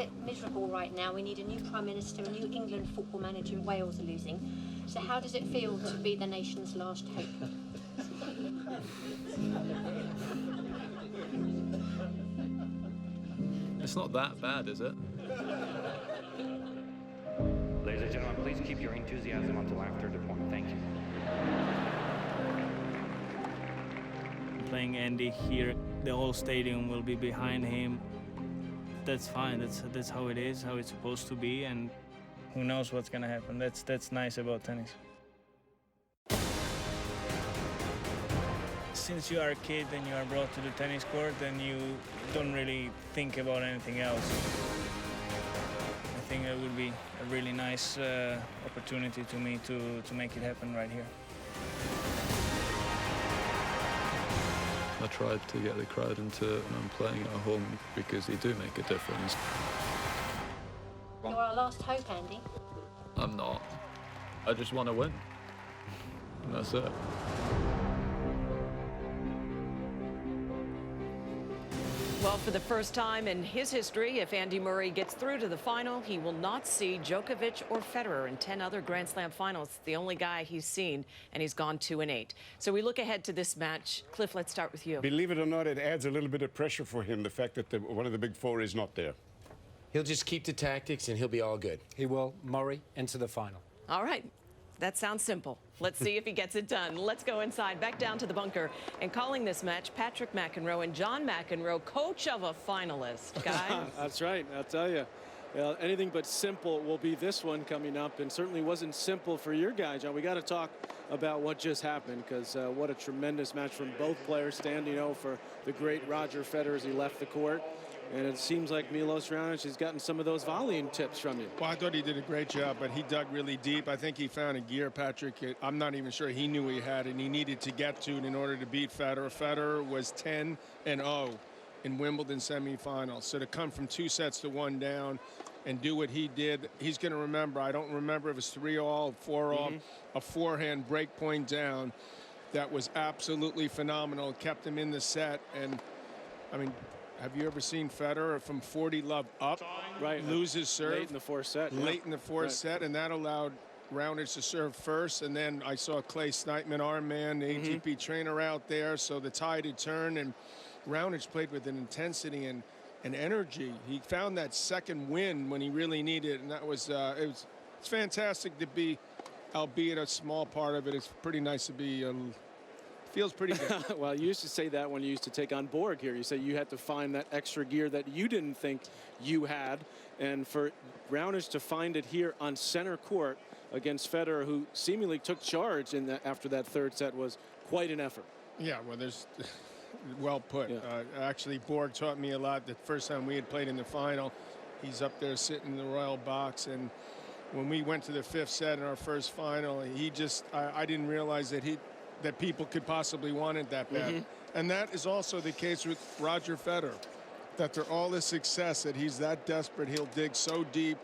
bit miserable right now. We need a new Prime Minister, a new England football manager. Wales are losing. So how does it feel to be the nation's last hope? It's not that bad, is it? Ladies and gentlemen, please keep your enthusiasm until after the point. Thank you. Playing Andy here, the whole stadium will be behind him. That's fine. That's how it is, how it's supposed to be, and who knows what's gonna happen. That's nice about tennis. Since you are a kid and you are brought to the tennis court, then you don't really think about anything else. I think it would be a really nice opportunity to me to make it happen right here. I tried to get the crowd into playing at home because they do make a difference. You're our last hope, Andy. I'm not. I just want to win. And that's it. Well, for the first time in his history, if Andy Murray gets through to the final, he will not see Djokovic or Federer in 10 other Grand Slam finals. It's the only guy he's seen, and he's gone 2-8. So we look ahead to this match. Cliff, let's start with you. Believe it or not, it adds a little bit of pressure for him, the fact that one of the big four is not there. He'll just keep the tactics, and he'll be all good. He will. Murray into the final. All right. That sounds simple. Let's see if he gets it done. Let's go inside, back down to the bunker. And calling this match, Patrick McEnroe and John McEnroe, coach of a finalist, guys. That's right, I'll tell you. Well, anything but simple will be this one coming up, and certainly wasn't simple for your guy, John. We got to talk about what just happened, because what a tremendous match from both players, standing for the great Roger Federer as he left the court. And it seems like Milos Raonic has gotten some of those volleying tips from you. Well, I thought he did a great job, but he dug really deep. I think he found a gear, Patrick. I'm not even sure he knew he had, and he needed to get to it in order to beat Federer. Federer was 10-0 in Wimbledon semifinals. So to come from 2 sets to 1 down and do what he did, he's going to remember. I don't remember if it was 3-all, 4-all, a forehand break point down. That was absolutely phenomenal. Kept him in the set, and I mean, have you ever seen Federer from 40 love up, lose his serve? Late in the fourth set. Late in the fourth set, and that allowed Raonic to serve first. And then I saw Clay Snipeman, our man, the ATP trainer out there, so the tide had turned, and Raonic played with an intensity and energy. He found that second win when he really needed it, and that was, it's fantastic to be, albeit a small part of it. It's pretty nice to be feels pretty good. Well, you used to say that when you used to take on Borg here. You said you had to find that extra gear that you didn't think you had. And for Raonic to find it here on center court against Federer, who seemingly took charge in that after that third set, was quite an effort. Yeah, well, there's well put. Yeah. Actually, Borg taught me a lot. The first time we had played in the final, he's up there sitting in the royal box, and when we went to the 5th set in our first final, he just, I didn't realize that people could possibly want it that bad. And that is also the case with Roger Federer, that through all his success, that he's that desperate, he'll dig so deep,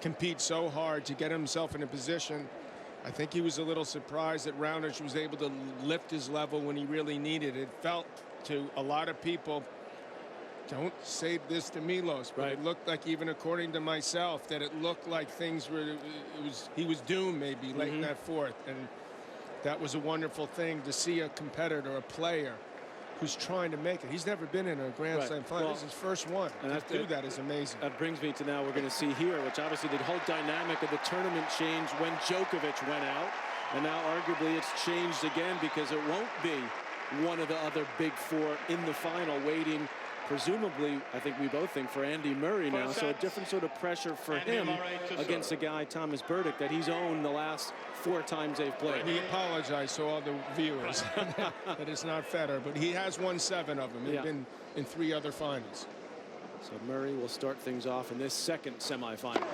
compete so hard to get himself in a position. I think he was a little surprised that Raonic was able to lift his level when he really needed it. It felt to a lot of people, don't say this to Milos, but it looked like, even according to myself, that it looked like things were, he was doomed maybe late in that fourth. And that was a wonderful thing to see a competitor, a player, who's trying to make it. He's never been in a Grand Slam final. This is his first one. And to do that is amazing. That brings me to now we're going to see here, which obviously the whole dynamic of the tournament changed when Djokovic went out. And now arguably it's changed again, because it won't be one of the other big four in the final, waiting presumably, I think we both think, for Andy Murray now. So a different sort of pressure for him against a guy, Thomas Berdych, that he's owned the last 4 times they've played. He apologized to all the viewers that it's not Federer, but he has won 7 of them. He's been in 3 other finals. So Murray will start things off in this second semifinal.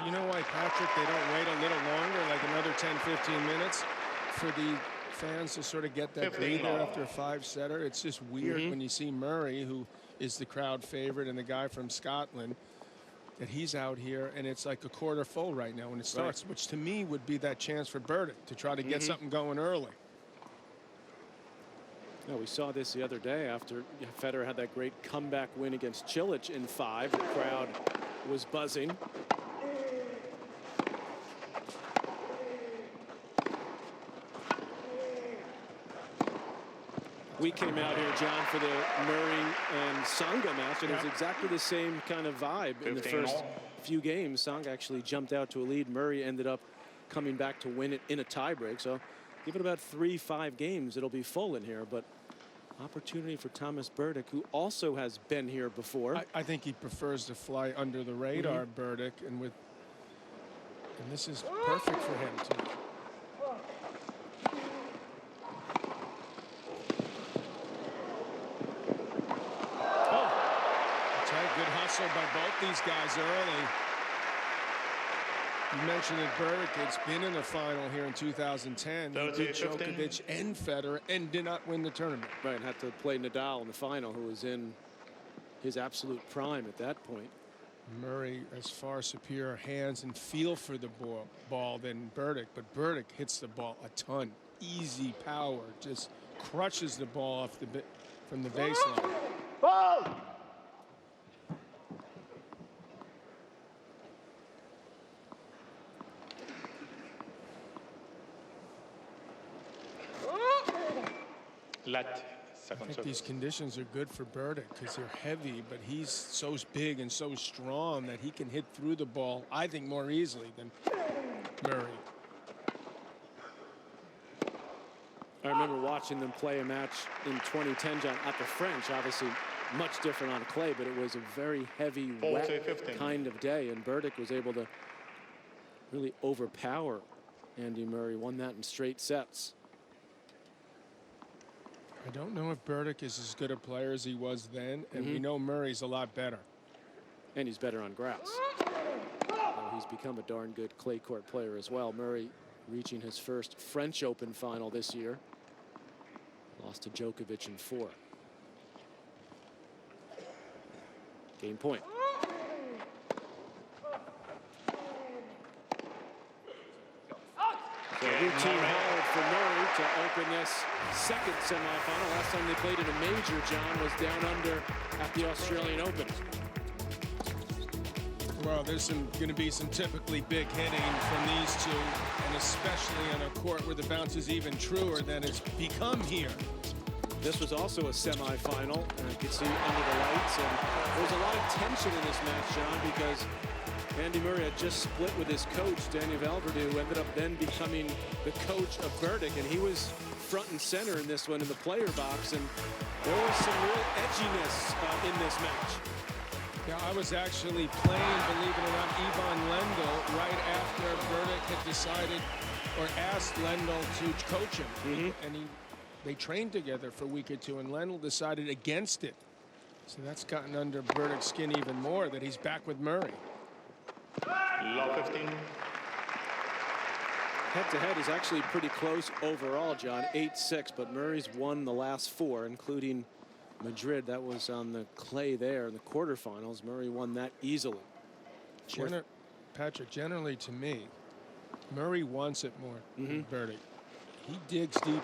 You know why, Patrick, they don't wait a little longer, like another 10-15 minutes, for the fans to sort of get that breather after a 5-setter? It's just weird when you see Murray, who is the crowd favorite and the guy from Scotland, that he's out here, and it's like a quarter full right now when it starts, which to me would be that chance for Berdych to try to get something going early. Yeah, we saw this the other day after Federer had that great comeback win against Cilic in 5. The crowd was buzzing. We came out here, John, for the Murray and Tsonga match, and it was exactly the same kind of vibe in the first few games. Tsonga actually jumped out to a lead. Murray ended up coming back to win it in a tiebreak. So give it about 3-5 games, it'll be full in here. But opportunity for Thomas Berdych, who also has been here before. I think he prefers to fly under the radar, Berdych, and this is perfect for him too. Good hustle by both these guys early. You mentioned that Berdych has been in the final here in 2010. He beat Djokovic and Federer and did not win the tournament. Right, and had to play Nadal in the final, who was in his absolute prime at that point. Murray has far superior hands and feel for the ball than Berdych, but Berdych hits the ball a ton. Easy power, just crushes the ball off from the baseline. Ball! I think these conditions are good for Berdych because they're heavy, but he's so big and so strong that he can hit through the ball, I think, more easily than Murray. I remember watching them play a match in 2010, John, at the French. Obviously much different on clay, but it was a very heavy, wet kind of day, and Berdych was able to really overpower Andy Murray. Won that in straight sets. I don't know if Berdych is as good a player as he was then, and we know Murray's a lot better. And he's better on grass. He's become a darn good clay court player as well. Murray reaching his first French Open final this year. Lost to Djokovic in 4. Game point. So routine hold for Murray to open this second semifinal. Last time they played in a major, John, was down under at the Australian Open. Well, there's going to be some typically big hitting from these two, and especially on a court where the bounce is even truer than it's become here. This was also a semifinal, and you could see under the lights, and there was a lot of tension in this match, John, because Andy Murray had just split with his coach, Daniel Alvarado, who ended up then becoming the coach of Berdych, and he was front and center in this one in the player box, and there was some real edginess in this match. Yeah, I was actually playing, believe it or not, Ivan Lendl right after Berdych had decided or asked Lendl to coach him, and they trained together for a week or two, and Lendl decided against it. So that's gotten under Berdych's skin even more, that he's back with Murray. Law 15. Head-to-head is actually pretty close overall, John. 8-6, but Murray's won the last 4, including Madrid. That was on the clay there in the quarterfinals. Murray won that easily. Patrick, generally to me, Murray wants it more than Berdych. He digs deeper.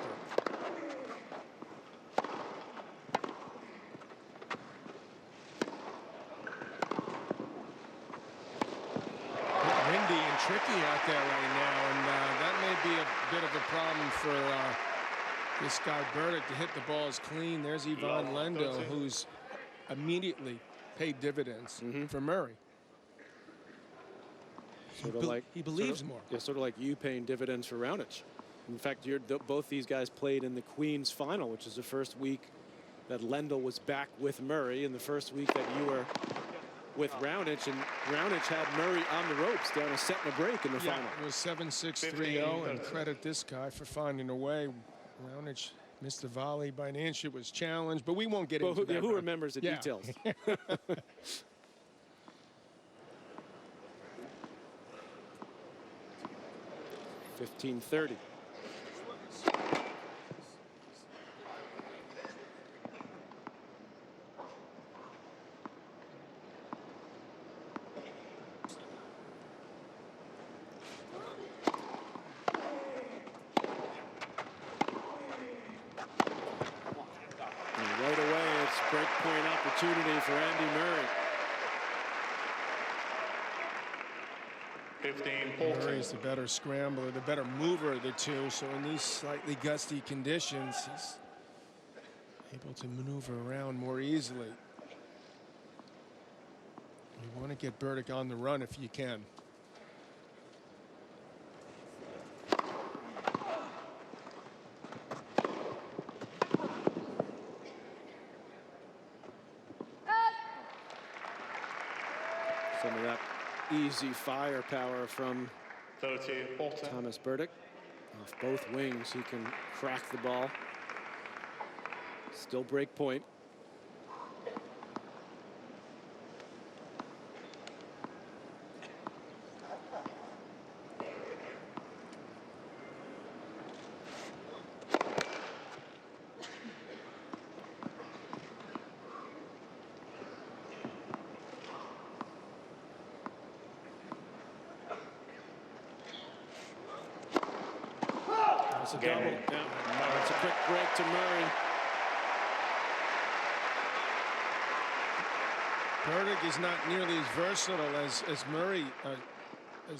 Windy and tricky out there right now, and that may be a bit of a problem for this guy Berdych to hit the balls clean. There's Ivan Lendl, who's immediately paid dividends for Murray. He believes more. Yeah, sort of like you paying dividends for Raonic. In fact, both these guys played in the Queen's final, which is the first week that Lendl was back with Murray, and the first week that you were with Raonic, and Raonic had Murray on the ropes down a set and a break in the final. It was 7-6, 3-0, and credit this guy for finding a way. Raonic missed the volley by an inch. It was challenged, but we won't get into that. Who remembers the details? 15-30. opportunity for Andy Murray. 15-14. Murray's the better scrambler, the better mover of the two. So in these slightly gusty conditions, he's able to maneuver around more easily. You want to get Berdych on the run if you can. Some of that easy firepower from 30-14. Thomas Berdych. Off both wings, he can crack the ball. Still break point. That's a double. Yeah. That's a quick break to Murray. Berdych is not nearly as versatile as Murray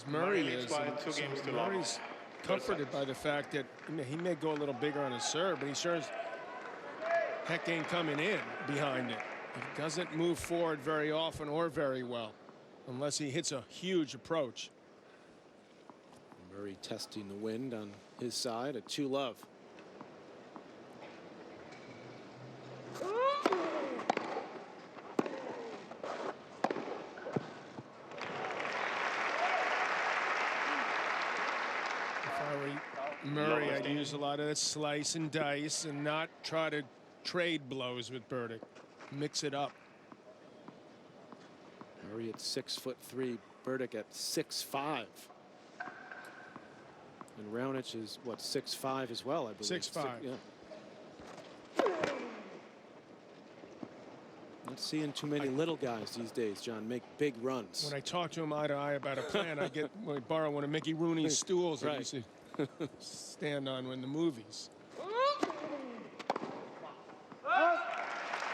Murray is. leads by And 2 so games to Murray's comforted by the fact that he may go a little bigger on his serve, but he sure as heck ain't coming in behind it. He doesn't move forward very often or very well, unless he hits a huge approach. Murray testing the wind on his side at 2-love. If I were Murray, I'd use a lot of that slice and dice and not try to trade blows with Berdych. Mix it up. Murray at 6'3", Berdych at 6'5". And Raonic is what, 6'5" as well, I believe. 6'5". Yeah. Not seeing too many little guys these days, John, make big runs. When I talk to him eye to eye about a plan, I borrow one of Mickey Rooney's stools that I used to stand on in the movies.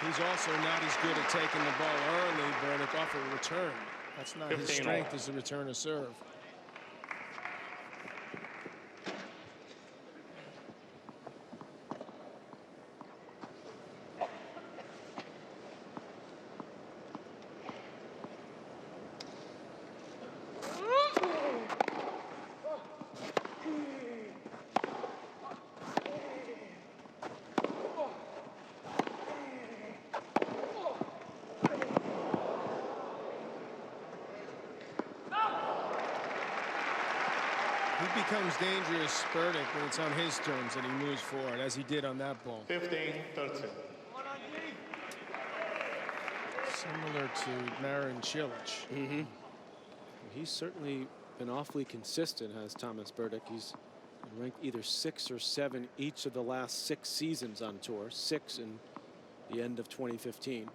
He's also not as good at taking the ball early, Berdych, off a return. That's not his strength as a return of serve. He becomes dangerous, Berdych, when it's on his terms and he moves forward, as he did on that ball. 15-13. Similar to Marin Cilic. He's certainly been awfully consistent, has Thomas Berdych. He's ranked either 6 or 7 each of the last 6 seasons on tour. 6 in the end of 2015.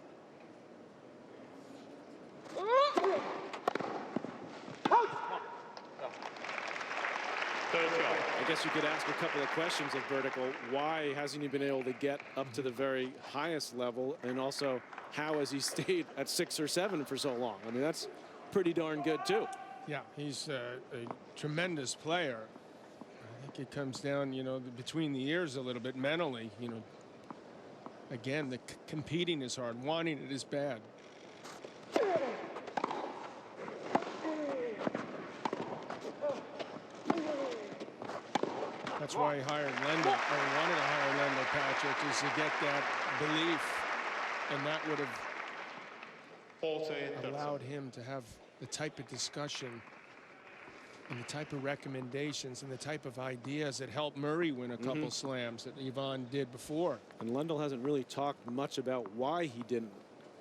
I guess you could ask a couple of questions of Berdych. Well, why hasn't he been able to get up to the very highest level? And also, how has he stayed at 6 or 7 for so long? I mean, that's pretty darn good, too. Yeah, he's a tremendous player. I think it comes down, between the ears a little bit mentally. Again, the competing is hard. Wanting it is bad. That's why he hired Lendl, or he wanted to hire Lendl, Patrick, is to get that belief, and that would have allowed him to have the type of discussion and the type of recommendations and the type of ideas that helped Murray win a couple slams that Yvonne did before. And Lendl hasn't really talked much about why he didn't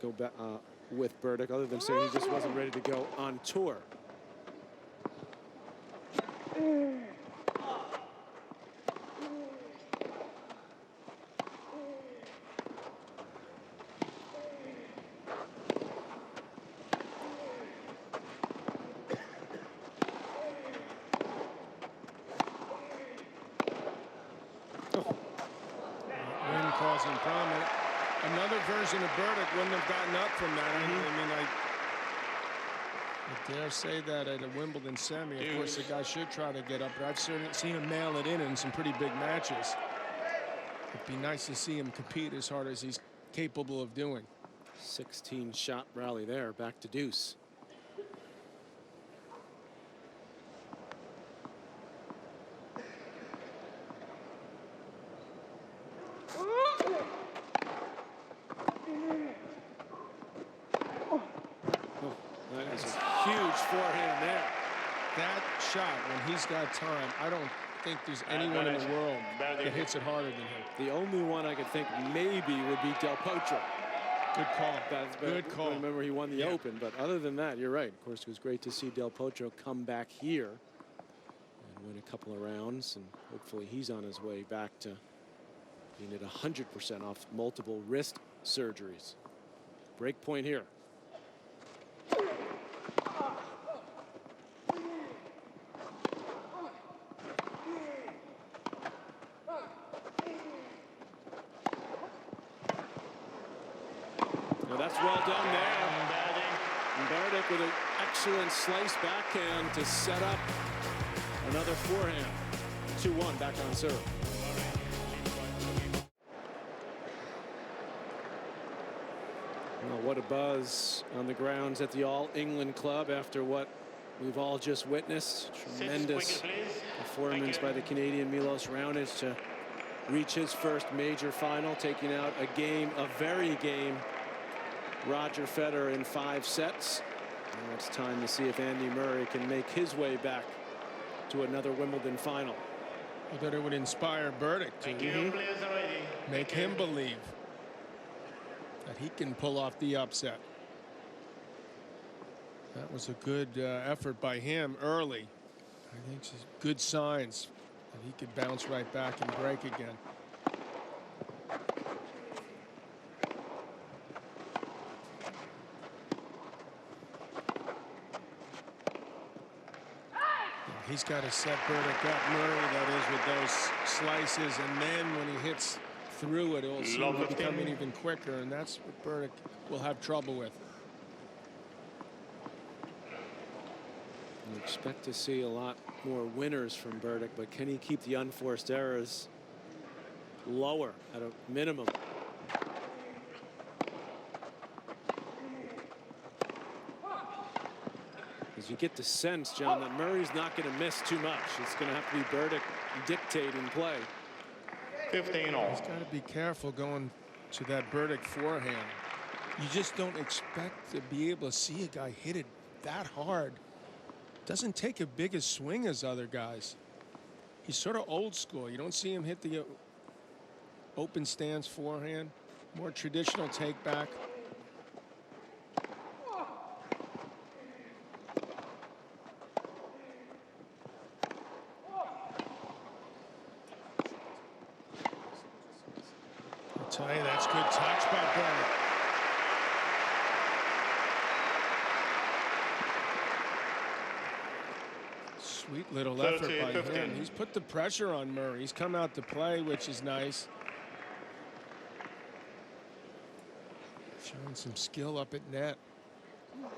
go back with Berdych, other than saying he just wasn't ready to go on tour. Another version of Berdych wouldn't have gotten up from that. I mean, I dare say that at a Wimbledon semi. Of course, the guy should try to get up, but I've certainly seen him mail it in some pretty big matches. It'd be nice to see him compete as hard as he's capable of doing. 16-shot rally there, back to deuce. That is a huge forehand there. That shot, when he's got time, I don't think there's anyone in the world that hits it harder than him. The only one I could think maybe would be Del Potro. Good call. Good call. Remember, he won the Open, but other than that, you're right. Of course, it was great to see Del Potro come back here and win a couple of rounds, and hopefully he's on his way back to being at 100% off multiple wrist surgeries. Break point here. Now that's well done there. And Berdych with an excellent slice backhand to set up another forehand. 2-1 back on serve. Well, what a buzz on the grounds at the All England Club after what we've all just witnessed. Tremendous performance by the Canadian Milos Raonic to reach his first major final, taking out a very game Roger Federer in 5 sets. Now it's time to see if Andy Murray can make his way back to another Wimbledon final. I thought it would inspire Berdych to make him believe that he can pull off the upset. That was a good effort by him early. I think it's good signs that he could bounce right back and break again. He's got to set Berdych up, Murray, that is, with those slices, and then when he hits through it, it'll seem to be becoming even quicker, and that's what Berdych will have trouble with. You expect to see a lot more winners from Berdych, but can he keep the unforced errors lower at a minimum? You get the sense, John, that Murray's not going to miss too much. It's going to have to be Berdych dictating play. 15 all. He's got to be careful going to that Berdych forehand. You just don't expect to be able to see a guy hit it that hard. Doesn't take a big a swing as other guys. He's sort of old school. You don't see him hit the open stance forehand. More traditional take back. I'll tell you, that's good touch by Berdych. Sweet little effort by him. He's put the pressure on Murray. He's come out to play, which is nice. Showing some skill up at net. It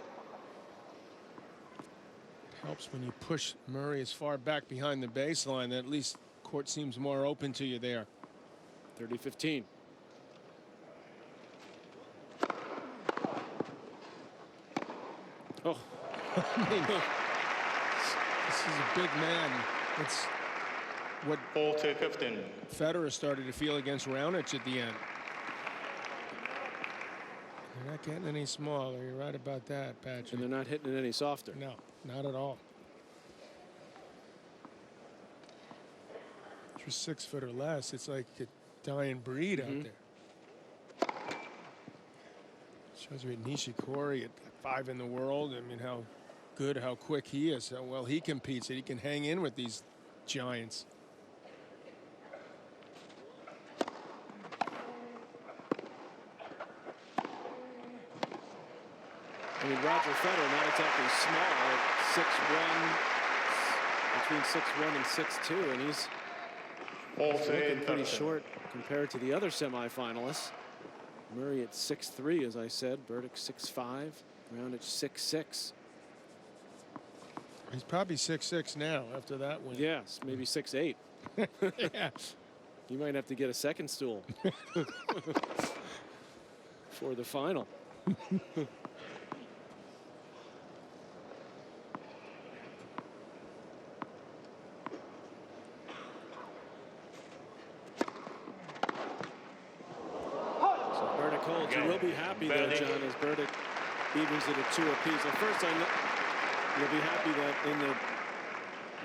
helps when you push Murray as far back behind the baseline that at least court seems more open to you there. 30-15. Oh. I mean, this is a big man. It's what 40-15. Federer started to feel against Raonic at the end. They're not getting any smaller. You're right about that, Patrick. And they're not hitting it any softer. No, not at all. If you're 6 foot or less, it's like a dying breed out there. Shows you at Nishikori at 5 in the world. I mean, how good, how quick he is, how well he competes, that he can hang in with these giants. I mean, Roger Federer, not exactly small, at 6'1", between 6'1" and 6'2", and he's looking pretty short compared to the other semifinalists. Murray at 6'3", as I said. Berdych 6'5", Ground at 6'6". He's probably 6'6" now after that win. Yes, maybe 6'8". Yeah. You might have to get a second stool for the final. You will be happy there, John, as Berdych evens it at 2 apiece. At first, you'll be happy that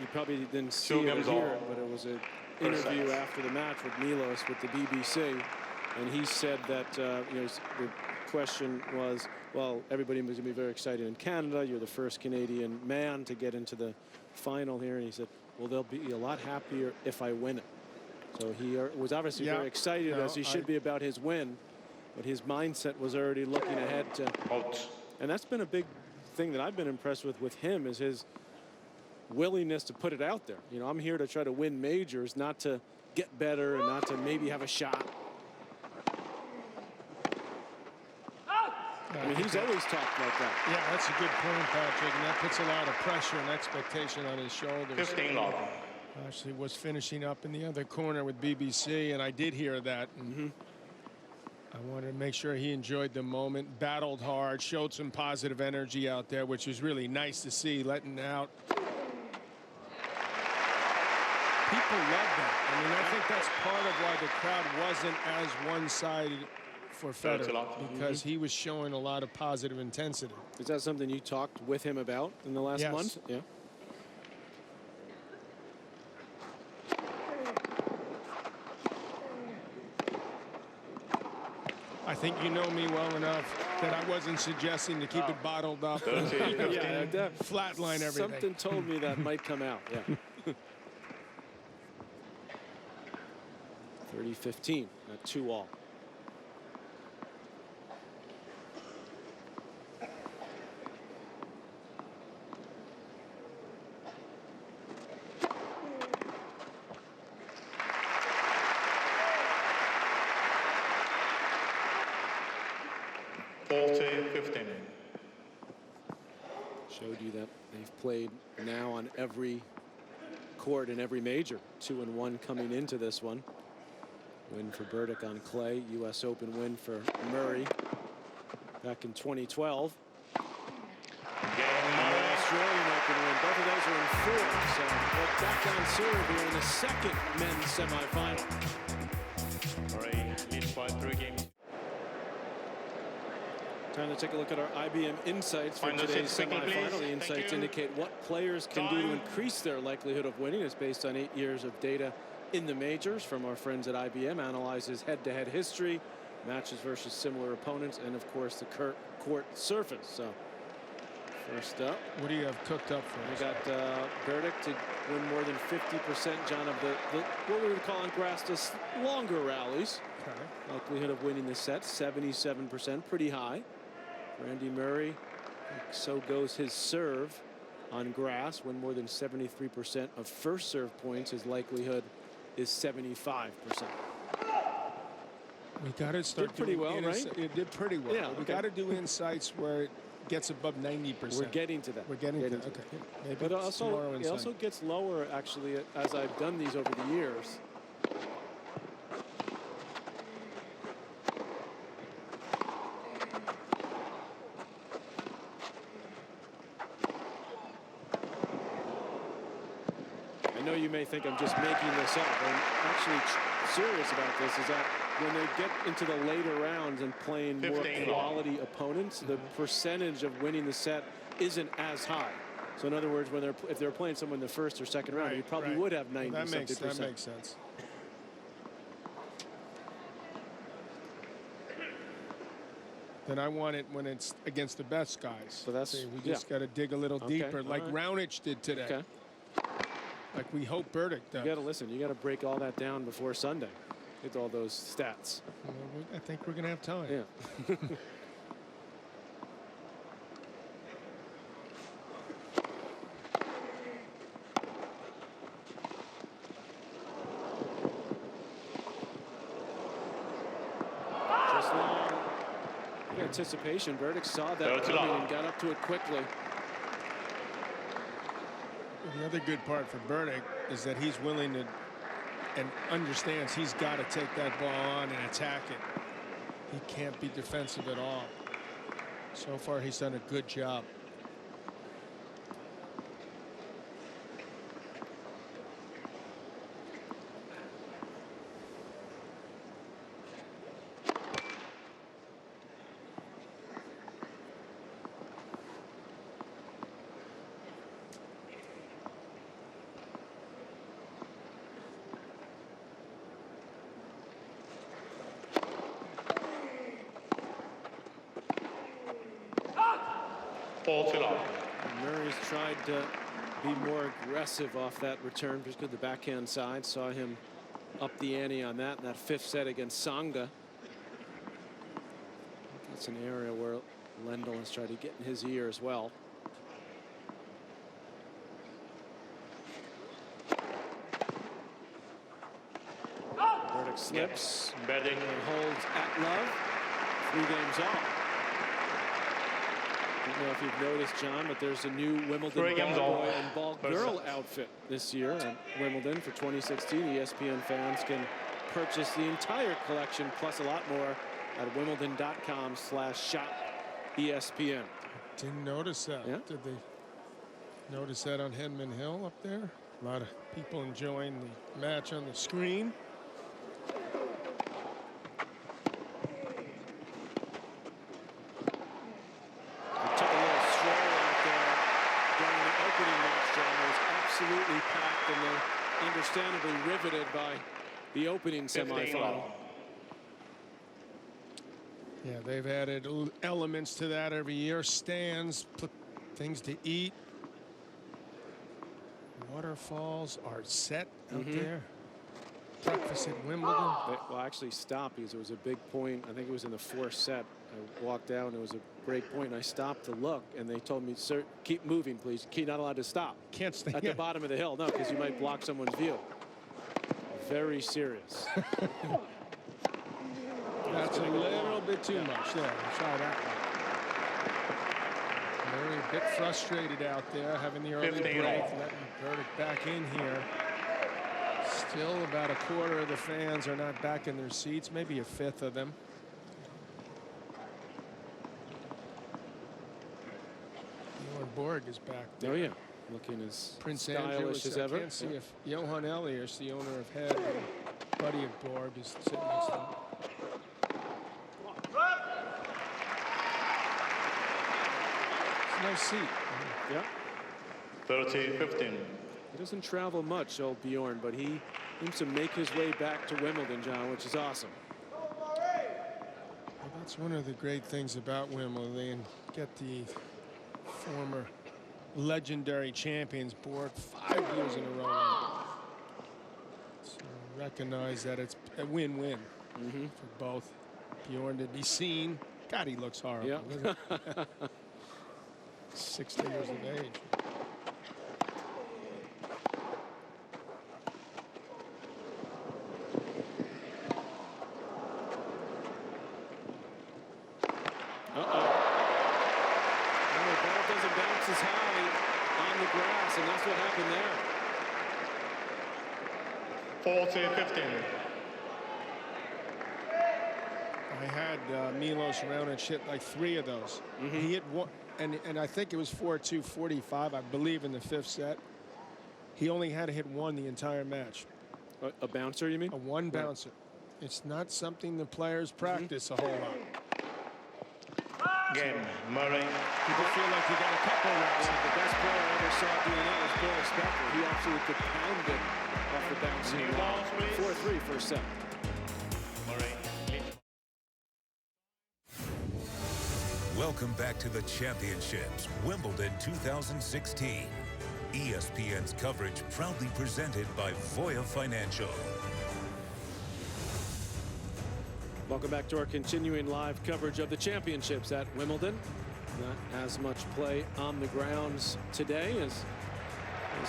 you probably didn't see it or hear it, but it was an interview after the match with Milos with the BBC, and he said that the question was, well, everybody was going to be very excited in Canada. You're the first Canadian man to get into the final here, and he said, well, they'll be a lot happier if I win it. So he was obviously very excited, as he should be, about his win. But his mindset was already looking ahead to, and that's been a big thing that I've been impressed with him, is his willingness to put it out there. You know, I'm here to try to win majors, not to get better and not to maybe have a shot. I mean, he's always talked like that. Yeah, that's a good point, Patrick, and that puts a lot of pressure and expectation on his shoulders. 15 love. Actually was finishing up in the other corner with BBC, and I did hear that. And I wanted to make sure he enjoyed the moment, battled hard, showed some positive energy out there, which was really nice to see, letting out. People love that. I mean, I think that's part of why the crowd wasn't as one-sided for Federer, because he was showing a lot of positive intensity. Is that something you talked with him about in the last month? Yeah. I think you know me well enough that I wasn't suggesting to keep it bottled up. Flatline everything. Something told me that might come out. Yeah. 30-15 at 2-all. Showed you that they've played now on every court in every major. 2-1 coming into this one. Win for Berdych on clay. U.S. Open win for Murray back in 2012. And the Australian Open win. Both of those are in 4. So we're back on serve here in the second men's semifinal. Murray leads by 3 games. Time to take a look at our IBM insights for today's semifinal. The insights indicate what players can do to increase their likelihood of winning. It's based on 8 years of data in the majors from our friends at IBM. Analyzes head-to-head history, matches versus similar opponents, and of course the court surface. So first up, what do you have cooked up for us? We got Berdych to win more than 50%, John, of the what we would call on grass the longer rallies. Okay. Likelihood of winning the set, 77%, pretty high. For Andy Murray, so goes his serve on grass. Win more than 73% of first serve points. His likelihood is 75%. We got to start did pretty well, right? It did pretty well. Yeah, we got to do insights where it gets above 90%. We're getting to that. We're getting to that. Okay. Maybe but also, it also gets lower, actually, as I've done these over the years. I know you may think I'm just making this up. I'm actually serious about this, is that when they get into the later rounds and playing more quality opponents, the percentage of winning the set isn't as high. So in other words, if they're playing someone in the first or second round, you probably would have 90-something%. That makes sense. Then I want it when it's against the best guys. So that's we just got to dig a little deeper, like Raonic did today. Okay. Like we hope Berdych does. You got to listen. You got to break all that down before Sunday. Get all those stats. Well, I think we're going to have time. Yeah. Just long. Anticipation. Berdych saw that coming and got up to it quickly. The other good part for Berdych is that he's willing to and understands he's got to take that ball on and attack it. He can't be defensive at all. So far, he's done a good job. Murray's tried to be more aggressive off that return, just to the backhand side. Saw him up the ante on that in that 5th set against Tsonga. That's an area where Lendl has tried to get in his ear as well. Berdych slips. Berdych holds at love. 3 games off. I don't know if you've noticed, John, but there's a new Wimbledon ball boy and ball girl outfit this year at Wimbledon for 2016. ESPN fans can purchase the entire collection plus a lot more at wimbledon.com/shop-ESPN. Didn't notice that. Yeah? Did they notice that on Henman Hill up there? A lot of people enjoying the match on the screen. Absolutely packed, and they're understandably riveted by the opening semifinal. Yeah, they've added elements to that every year. Stands, put things to eat. Waterfalls are set out there. Breakfast at Wimbledon. Well, actually stopped because it was a big point. I think it was in the 4th set. I walked out and it was a great point, and I stopped to look, and they told me, sir, keep moving, please. You're not allowed to stop. Can't stay at the bottom of the hill. No, because you might block someone's view. Very serious. That's a little bit too much there. Try that one. Very a bit frustrated out there, having the early break, letting Berdych back in here. Still about a quarter of the fans are not back in their seats, maybe a 5th of them. Borg is back there. Oh yeah, looking as Prince stylish as ever. I can't see if Johan Elias, the owner of Head, and buddy of Borg, is sitting next to him. It's a nice seat. Yeah. 30-15. He doesn't travel much, old Bjorn, but he seems to make his way back to Wimbledon, John, which is awesome. Well, that's one of the great things about Wimbledon. They get the former legendary champions Borg 5 years in a row. So recognize that it's a win-win for both. Bjorn to be seen. God, he looks horrible. Yeah. 60 years of age. As high on the grass, and that's what happened there. 40-15. I had Milos Raonic hit like 3 of those. He hit one, and I think it was 4-2, 45, I believe, in the 5th set. He only had to hit 1 the entire match. A bouncer, you mean? A 1 bouncer. It's not something the players practice a whole lot. Game, Murray. People feel like he got a couple reps. Yeah, the best player I ever saw doing that was Bill Spector. He absolutely could pound it off the bouncing wall. 4-3 first set. Murray. Welcome back to the Championships, Wimbledon 2016. ESPN's coverage proudly presented by Voya Financial. Welcome back to our continuing live coverage of the championships at Wimbledon. Not as much play on the grounds today as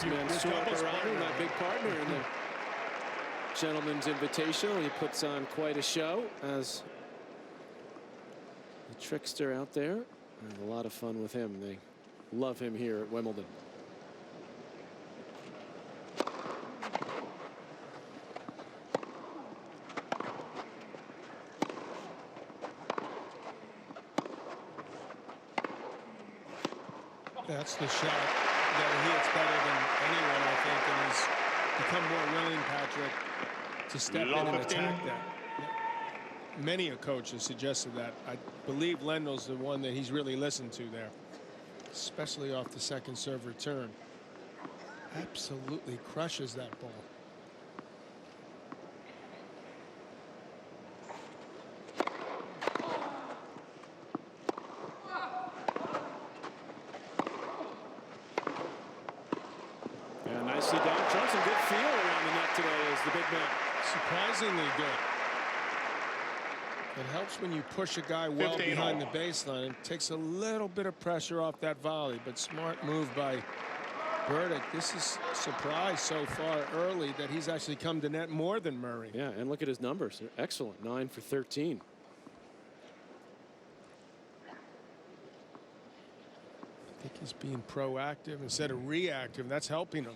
Mansour Barani, my big partner in the Gentleman's Invitational. He puts on quite a show as The trickster out there. And a lot of fun with him. They love him here at Wimbledon. That's the shot that he hits better than anyone, I think, and he's become more willing, Patrick, to step in and attack that. Many a coach has suggested that. I believe Lendl's the one that he's really listened to there, especially off the second serve return. Absolutely crushes that ball. Yeah, nicely done. Showing some good feel around the net today as the big man. Surprisingly good. It helps when you push a guy well behind the baseline. It takes a little bit of pressure off that volley, but smart move by Berdych. This is a surprise so far early that he's actually come to net more than Murray. Yeah, and look at his numbers. They're excellent. 9 for 13. I think he's being proactive instead of reactive. That's helping him.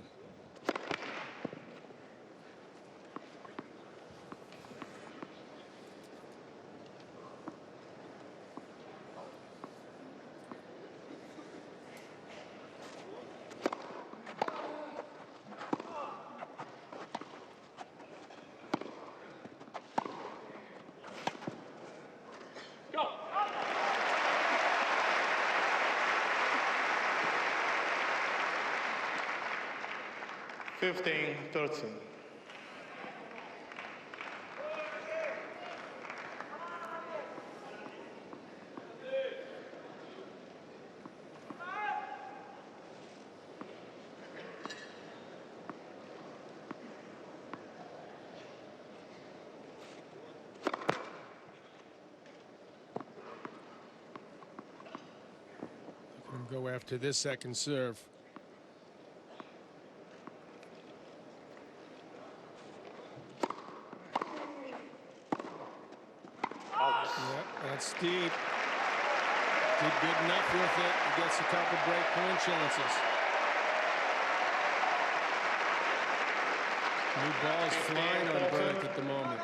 Go. 15-13. Go after this second serve. Yep, that's deep. Did good enough with it. He gets a couple break point chances. New ball is flying on Berdych at the moment.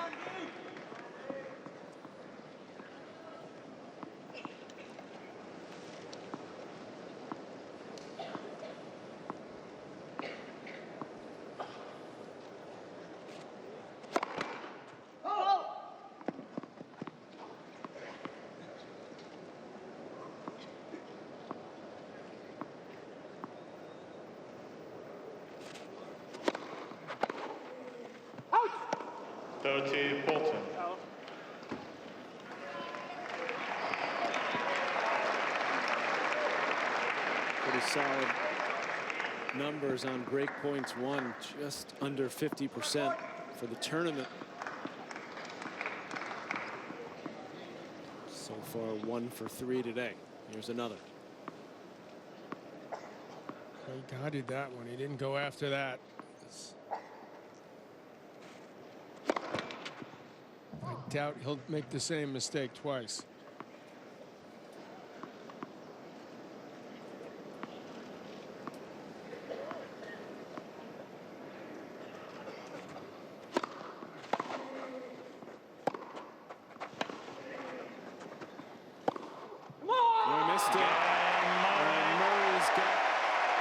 Bolton. Pretty solid numbers on break points won, just under 50% for the tournament. So far 1 for 3 today. Here's another. He guided that one. He didn't go after that. I doubt he'll make the same mistake twice. I missed it. And Murray's got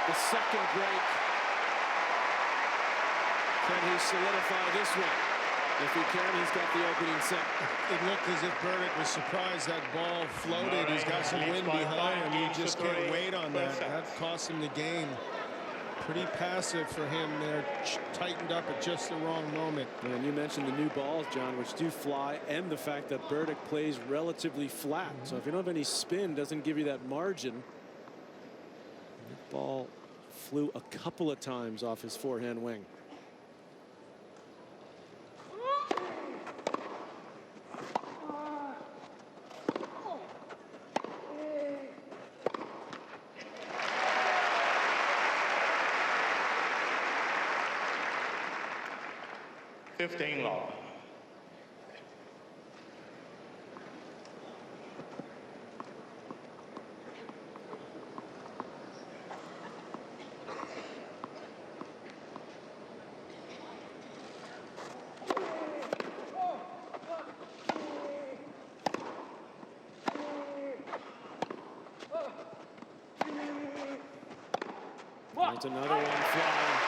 the second break. Can he solidify this one? If he can, he's got the opening set. It looked as if Berdych was surprised that ball floated. He's got some wind behind him. You just can't wait on that. That cost him the game. Pretty passive for him there. Tightened up at just the wrong moment. And you mentioned the new balls, John, which do fly, and the fact that Berdych plays relatively flat. So if you don't have any spin, doesn't give you that margin. The ball flew a couple of times off his forehand wing. Long. There's another one flying.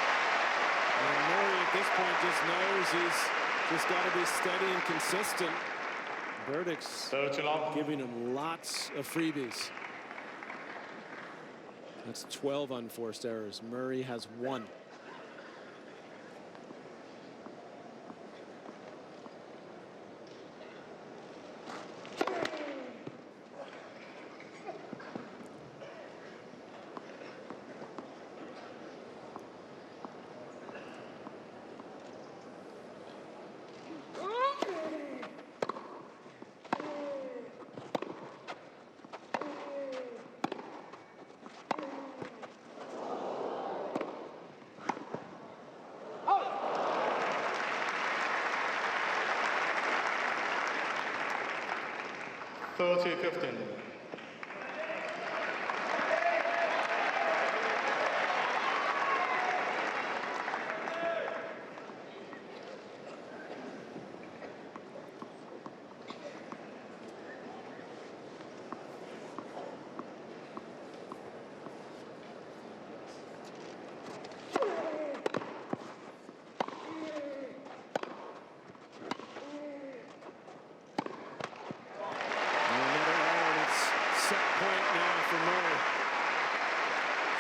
And Murray at this point just knows he's just got to be steady and consistent. Berdych's giving him lots of freebies. That's 12 unforced errors. Murray has 1.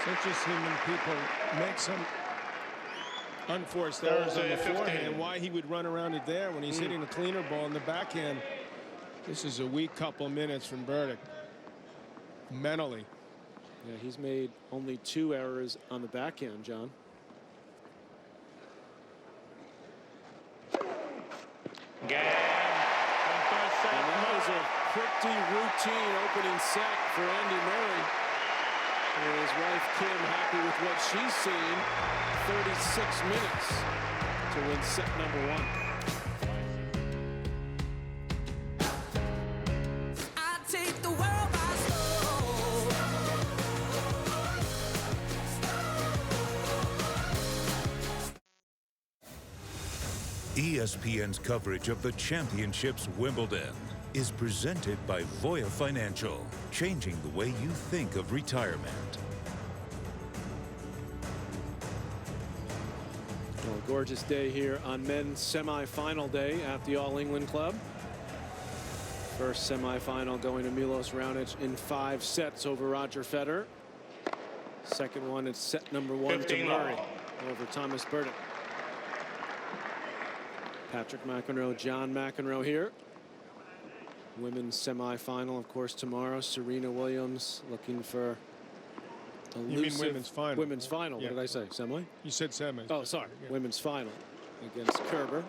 It's interesting when people make some unforced errors on the forehand, why he would run around it there when he's hitting a cleaner ball in the backhand. This is a weak couple minutes from Berdych. Mentally. Yeah, he's made only 2 errors on the backhand, John. And that was a pretty routine opening set for Andy Murray. And his wife Kim happy with what she's seen. 36 minutes to win set number 1. ESPN's coverage of the Championships Wimbledon is presented by Voya Financial, changing the way you think of retirement. Well, a gorgeous day here on men's semifinal day at the All England Club. First semifinal going to Milos Raonic in 5 sets over Roger Federer. Second one, it's set number 1 to Murray over Thomas Berdych. Patrick McEnroe, John McEnroe here. Women's semifinal, of course, tomorrow. Serena Williams looking for elusive. You mean women's final? Women's final. Yeah. What did I say? Semi? You said semi. Oh, sorry. Yeah. Women's final against Kerber.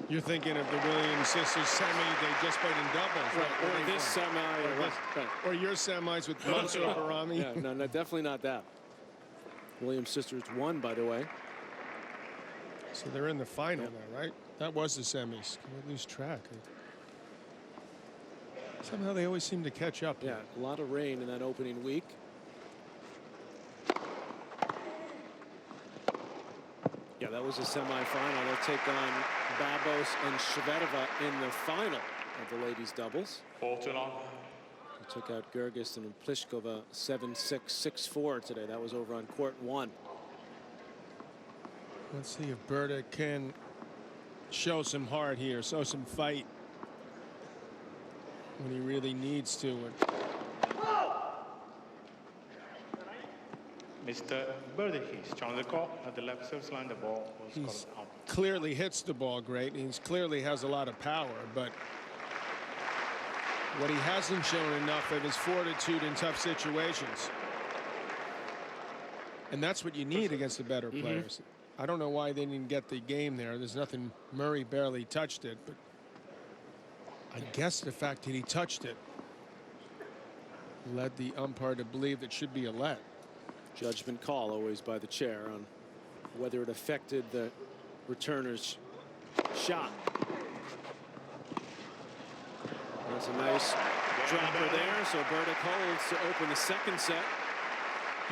You're thinking of the Williams sisters semi they just played in doubles, right? Or this semi. Right. Or your semis with Mansour Barami. Yeah, no, definitely not that. Williams sisters won, by the way. So they're in the final now, right? That was the semis. Can we lose track? Somehow they always seem to catch up. Yeah, a lot of rain in that opening week. Yeah, that was a semifinal. They'll take on Babos and Shvedova in the final of the ladies' doubles. 4-2. They took out Gerges and Pliskova 7-6, 6-4 today. That was over on court 1. Let's see if Berdych can show some heart here, show some fight when he really needs to. Mr. Berdych is on the call at the left service line. The ball was called out. Clearly hits the ball great. He clearly has a lot of power, but what he hasn't shown enough of is fortitude in tough situations. And that's what you need against the better players. I don't know why they didn't get the game there. There's nothing. Murray barely touched it, but I guess the fact that he touched it led the umpire to believe that should be a let. Judgment call always by the chair on whether it affected the returner's shot. That's a nice dropper there, so Berdych holds to open the second set.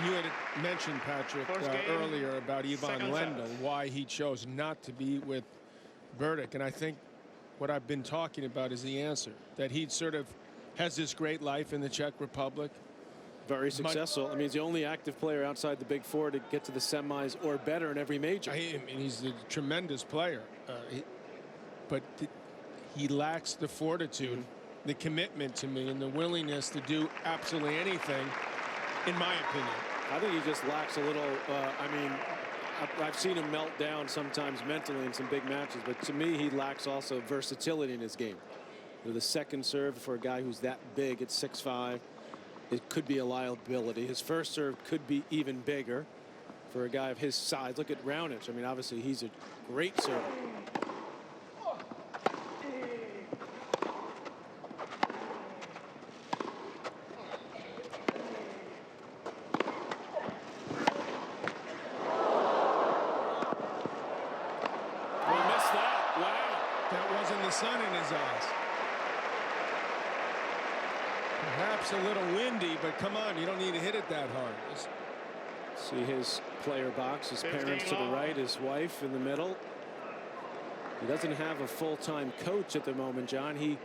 You had mentioned, Patrick, earlier about Ivan Lendl, why he chose not to be with Berdych, and I think what I've been talking about is the answer, that he'd sort of has this great life in the Czech Republic. Very successful. I mean, he's the only active player outside the Big Four to get to the semis or better in every major. I mean, he's a tremendous player, but he lacks the fortitude, the commitment to me, and the willingness to do absolutely anything, in my opinion. I think he just lacks a little, I mean, I've seen him melt down sometimes mentally in some big matches, but to me, he lacks also versatility in his game. You know, the second serve for a guy who's that big at 6'5", it could be a liability. His first serve could be even bigger for a guy of his size. Look at Raonic. I mean, obviously, he's a great server. Sun in his eyes. Perhaps a little windy, but come on, you don't need to hit it that hard. See his player box, his parents to the right, his wife in the middle. He doesn't have a full-time coach at the moment, John. He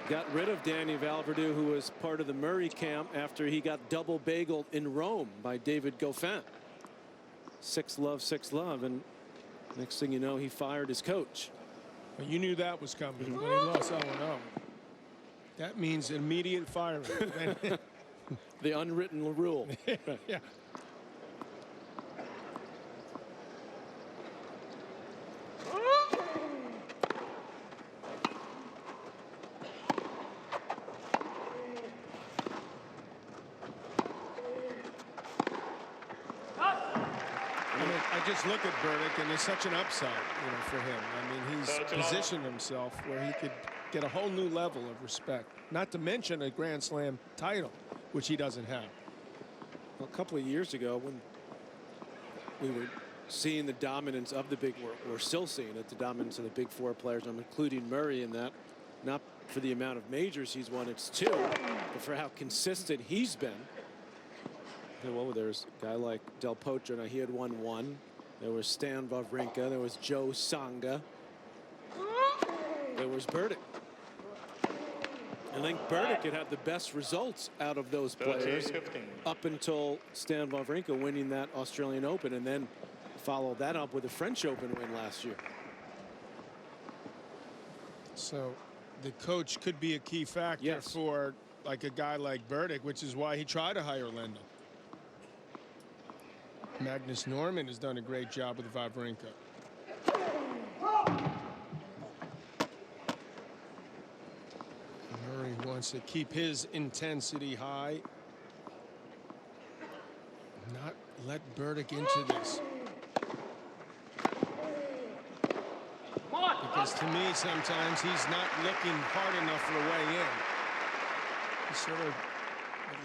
got rid of Danny Valverdue, who was part of the Murray camp after he got double bageled in Rome by David Goffin. 6-love, and next thing you know, he fired his coach. But you knew that was coming when he lost 0-0. That means immediate firing. The unwritten rule. Yeah. I just look at Berdych, and there's such an upside, you know, for him. I mean, he's positioned himself where he could get a whole new level of respect. Not to mention a Grand Slam title, which he doesn't have. Well, a couple of years ago, when we were seeing the dominance of the big, we're still seeing it, the dominance of the Big Four players. I'm including Murray in that, not for the amount of majors he's won, it's 2, but for how consistent he's been. Well, there's a guy like Del Potro. Now, he had won 1. There was Stan Wawrinka. There was Joe Tsonga. There was Berdych. I think Berdych had the best results out of those players up until Stan Wawrinka winning that Australian Open, and then followed that up with a French Open win last year. So the coach could be a key factor for like a guy like Berdych, which is why he tried to hire Lendl. Magnus Norman has done a great job with Wawrinka. Murray wants to keep his intensity high. Not let Berdych into this. Because to me, sometimes he's not looking hard enough for a way in. He's sort of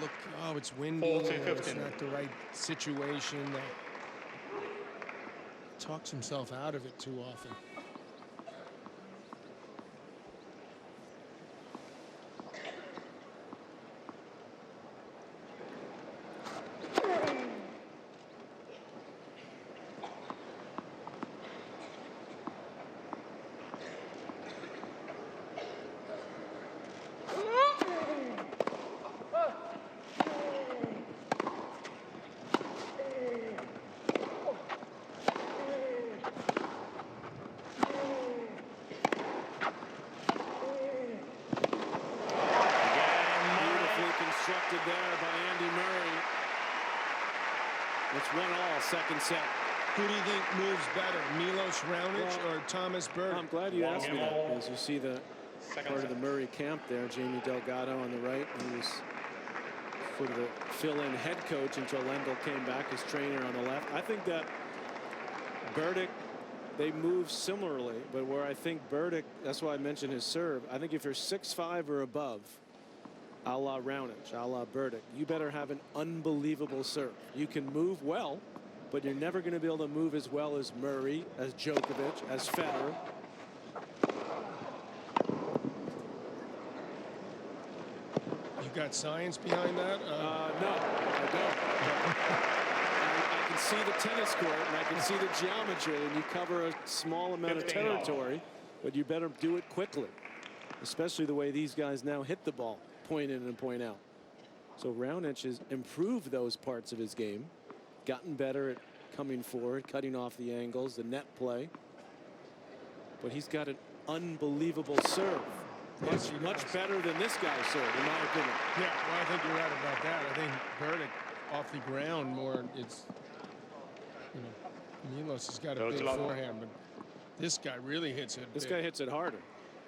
look, oh, it's windy, it's not the right situation. Talks himself out of it too often. Second set. Who do you think moves better, Milos Raonic or Thomas Berdych? I'm glad you asked me that, as you see the part of the Murray camp there. Jamie Delgado on the right, who was for the fill-in head coach until Lendl came back as trainer on the left. I think that Berdych, they move similarly, but where I think Berdych, that's why I mentioned his serve. I think if you're 6'5" or above, a la Raonic, a la Berdych, you better have an unbelievable serve. You can move well, but you're never going to be able to move as well as Murray, as Djokovic, as Federer. You got science behind that? No, I don't. I can see the tennis court, and I can see the geometry, and you cover a small amount of territory, but you better do it quickly. especially the way these guys now hit the ball, point in and point out. So Raonic has improved those parts of his game, gotten better at coming forward, cutting off the angles, the net play. But he's got an unbelievable serve. Much better than this guy's serve, in my opinion. Yeah, well, I think you're right about that. I think Berdych off the ground more. It's, you know, Milos has got a big forehand, but this guy really hits it. This guy hits it harder,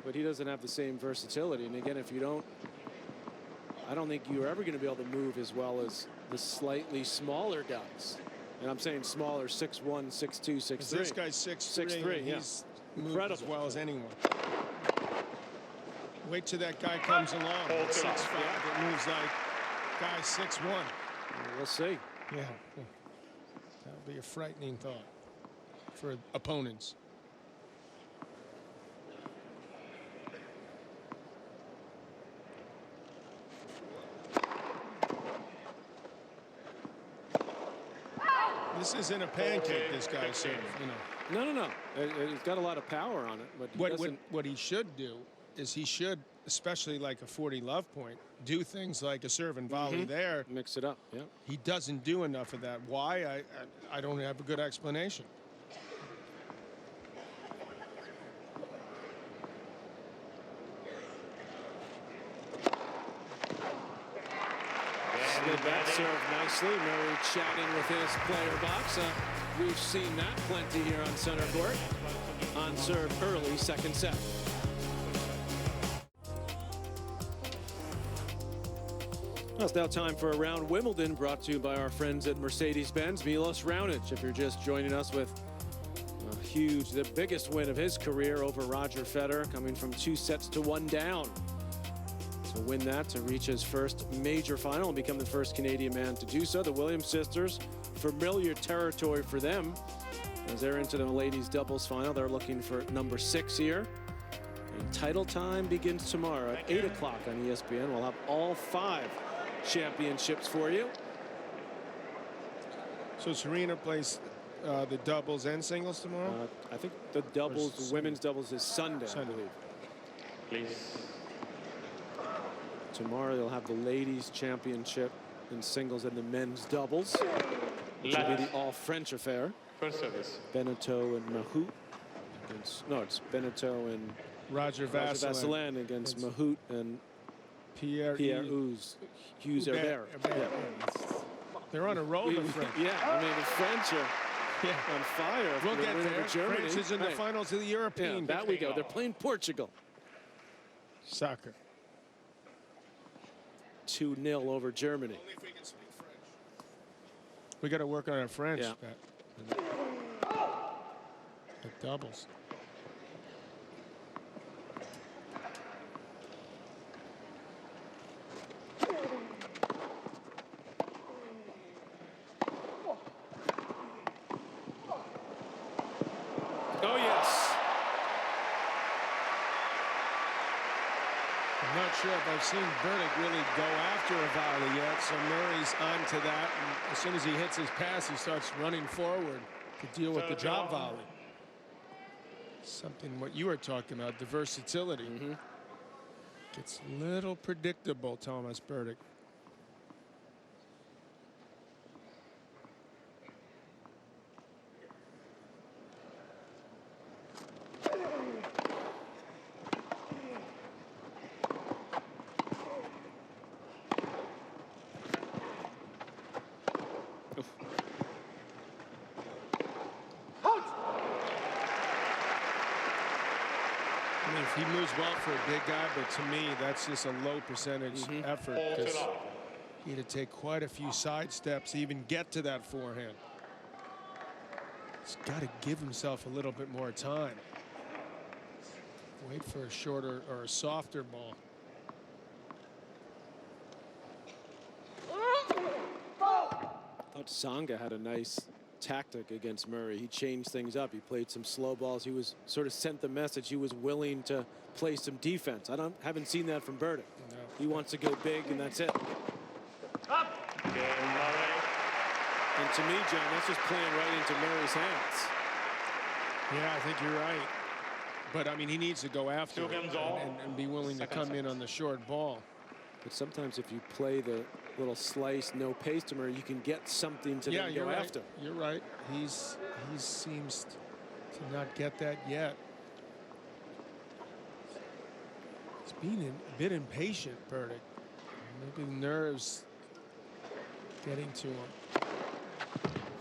but he doesn't have the same versatility. And again, if you don't, I don't think you're ever going to be able to move as well as the slightly smaller guys. And I'm saying smaller, 6'1", 6'2", 6'3". This guy's 6'3", yeah. He's moved as well as anyone. Wait till that guy comes along at 6'5". It moves like guy 6'1". We'll see. Yeah, that'll be a frightening thought for opponents. This isn't a pancake, this guy's serve, you know. No. He's got a lot of power on it, but what he should do is he should, especially like a 40 love point, do things like a serve and volley there. Mix it up, yeah. He doesn't do enough of that. Why? I don't have a good explanation. Slid that serve nicely. Murray chatting with his player box. We've seen that plenty here on center court. On serve early, second set. Well, it's now time for Around Wimbledon, brought to you by our friends at Mercedes-Benz. Milos Raonic, if you're just joining us, with the biggest win of his career over Roger Federer, coming from 2-1 down. To win that, to reach his first major final and become the first Canadian man to do so. The Williams sisters, familiar territory for them as they're into the ladies doubles final. They're looking for number 6 here. And title time begins tomorrow at 8 o'clock on ESPN. We'll have all 5 championships for you. So Serena plays the doubles and singles tomorrow? I think the doubles, the women's doubles, is Sunday, I believe. Please. Tomorrow they'll have the ladies championship in singles and the men's doubles, which will be the all-French affair. First service. Beneteau and Mahut against, no, it's Beneteau and Roger Vasselin against Mahut and Pierre Hughes Herbert. Yeah. They're on a roll, the French. Yeah, I mean, the French are on fire. We'll get there. Germany. France is in the finals of the European. Yeah, that we go. They're playing Portugal. Soccer. 2-0 over Germany. Only if we can speak French. We got to work on our French. Yeah. The doubles. Oh, yes. I'm not sure if I've seen Berdych really go after a volley yet, so Murray's on to that. And as soon as he hits his pass, he starts running forward to deal with the drop volley. Something what you were talking about, the versatility. Gets a little predictable, Thomas Berdych. I mean, if he moves well for a big guy, but to me, that's just a low percentage effort, because he had to take quite a few side steps to even get to that forehand. He's got to give himself a little bit more time. Wait for a shorter or a softer ball. I thought Tsonga had a nice tactic against Murray. He changed things up. He played some slow balls. He was sort of sent the message he was willing to play some defense. Haven't seen that from Berdych. No. He wants to go big, and that's it. Up. And to me, John, that's just playing right into Murray's hands. Yeah, I think you're right. But I mean, he needs to go after it games all. and be willing to come in on the short ball. But sometimes if you play the little slice, no pace to Murray, you can get something to then go right. after. You're right. He seems to not get that yet. He's being a bit impatient, Berdych. Maybe the nerves getting to him.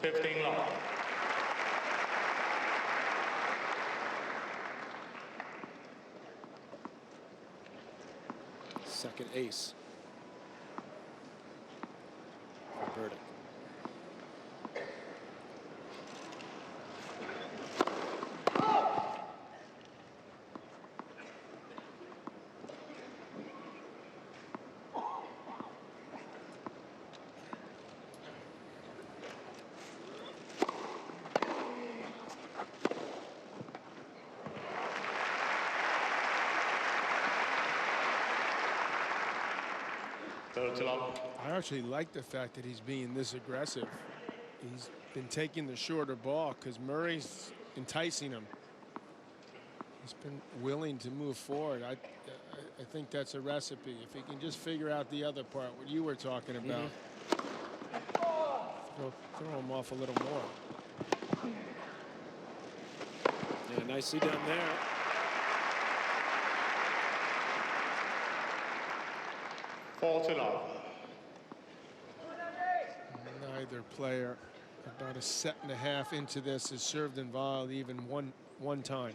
15 long. Second ace for Berdych. I actually like the fact that he's being this aggressive. He's been taking the shorter ball because Murray's enticing him. He's been willing to move forward. I think that's a recipe. If he can just figure out the other part, what you were talking about, throw him off a little more. Yeah, nicely done there. Neither player, about a set and a half into this, has served and volleyed even one time.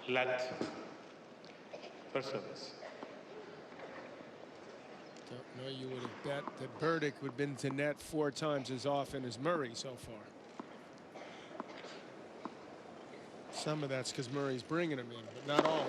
Let for service. Don't know, you would have bet that Berdych would have been to net 4 times as often as Murray so far. Some of that's because Murray's bringing him in, but not all.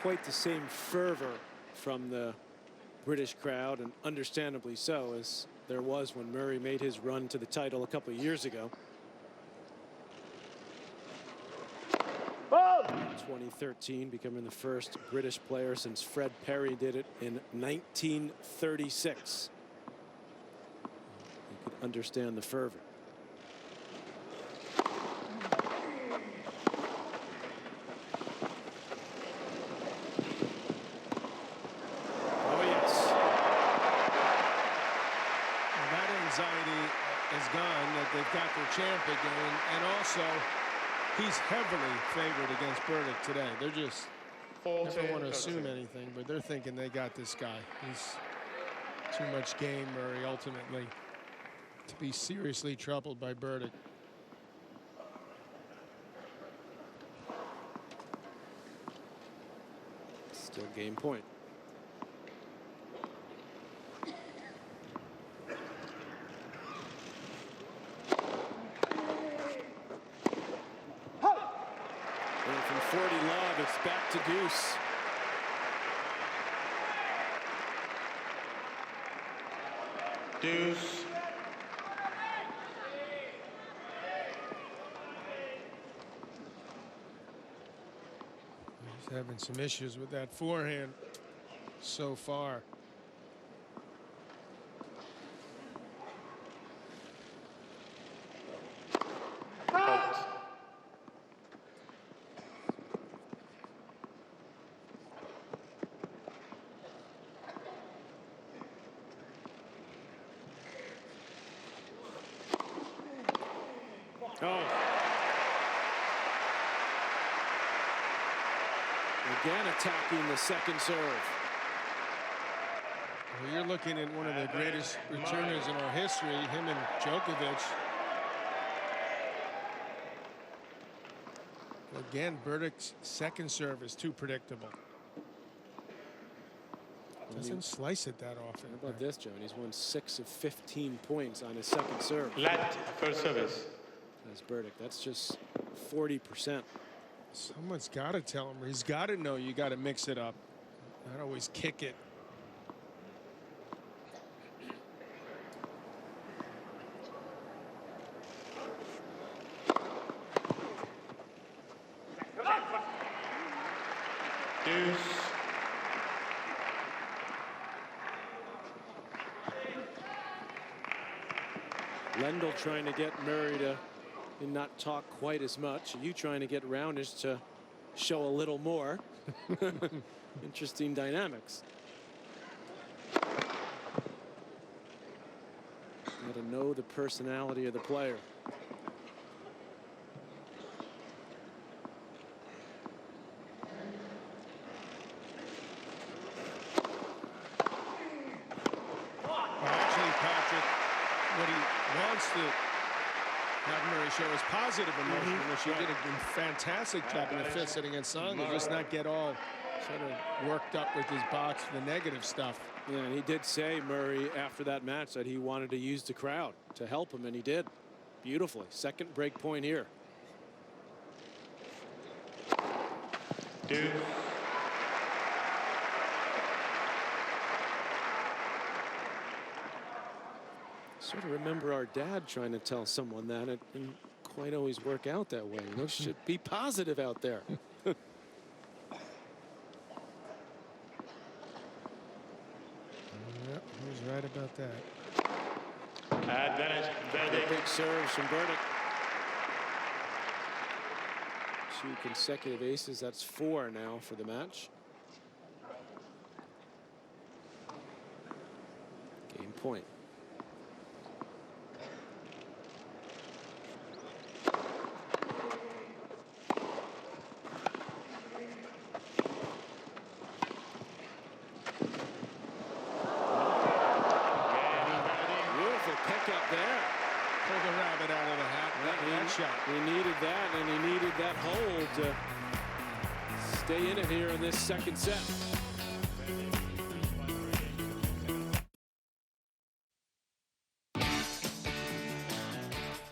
Quite the same fervor from the British crowd, and understandably so, as there was when Murray made his run to the title a couple of years ago. 2013, becoming the first British player since Fred Perry did it in 1936. You could understand the fervor. They've got their champ again, and also he's heavily favored against Berdych today. They're just never want to assume anything, but they're thinking they got this guy. He's too much game, Murray, ultimately, to be seriously troubled by Berdych. Still game point. From 40 love, it's back to deuce. Deuce. He's having some issues with that forehand so far. Again attacking the second serve. Well, you're looking at one of the greatest returners in our history, him and Djokovic. Again, Berdych's second serve is too predictable. Doesn't slice it that often. How about this, Joan? He's won 6 of 15 points on his second serve. Let for service. That's Berdych. That's just 40%. Someone's got to tell him. He's got to know you got to mix it up. Not always kick it. Deuce. Lendl trying to get Murray to not talk quite as much. You trying to get Raonic to show a little more. Interesting dynamics. Got to know the personality of the player. Actually, Patrick, what he wants to have Murray show is positive emotion, which he did a fantastic job in the fifth set against Tsonga. Just not get all sort of worked up with his box for the negative stuff. Yeah, and he did say, Murray, after that match, that he wanted to use the crowd to help him, and he did beautifully. Second break point here. Deuce. Sort of remember our dad trying to tell someone that it didn't quite always work out that way. You know, should be positive out there. Yep, he's right about that. Advantage, Berdych. Big serves from Berdych. 2 consecutive aces. That's 4 now for the match. Game point. He needed that, and he needed that hold to stay in it here in this second set.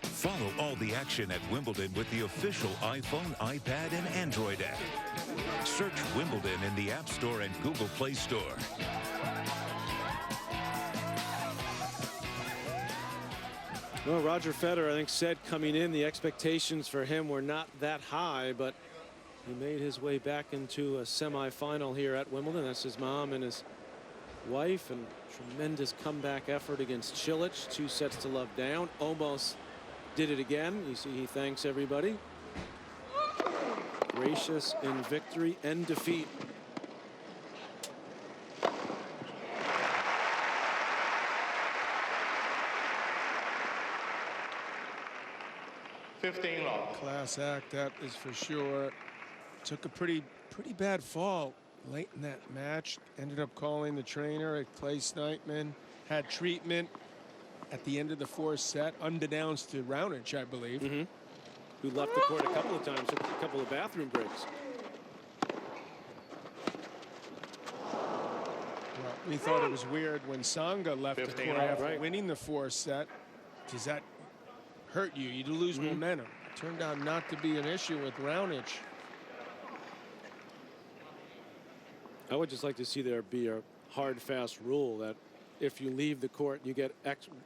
Follow all the action at Wimbledon with the official iPhone, iPad, and Android app. Search Wimbledon in the App Store and Google Play Store. Well, Roger Federer, I think, said coming in the expectations for him were not that high, but he made his way back into a semifinal here at Wimbledon. That's his mom and his wife, and tremendous comeback effort against Cilic. 2 sets to love down. Almost did it again. You see, he thanks everybody. Gracious in victory and defeat. Class act, that is for sure. Took a pretty bad fall late in that match. Ended up calling the trainer at Clay Snipeman. Had treatment at the end of the 4th set, unbeknownst to Raonic, I believe. Who left the court a couple of times, took a couple of bathroom breaks. Well, we thought it was weird when Tsonga left the court after winning the 4th set. Does that hurt you? You lose momentum. Turned out not to be an issue with Raonic. I would just like to see there be a hard, fast rule that if you leave the court, you get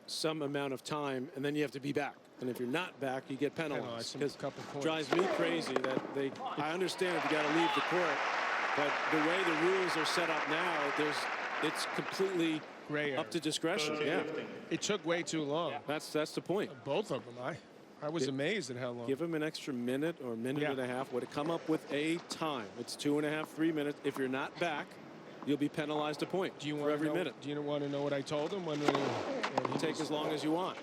some amount of time, and then you have to be back. And if you're not back, you get penalized. Because it drives me crazy that I understand if you got to leave the court, but the way the rules are set up now, it's completely up to discretion. Yeah, it took way too long. That's the point. Both of them. I was amazed at how long. Give him an extra minute or minute and a half. Would it come up with a time? It's 2.5, 3 minutes. If you're not back, you'll be penalized a point for every minute. Do you want to know what I told him when take as long as you want?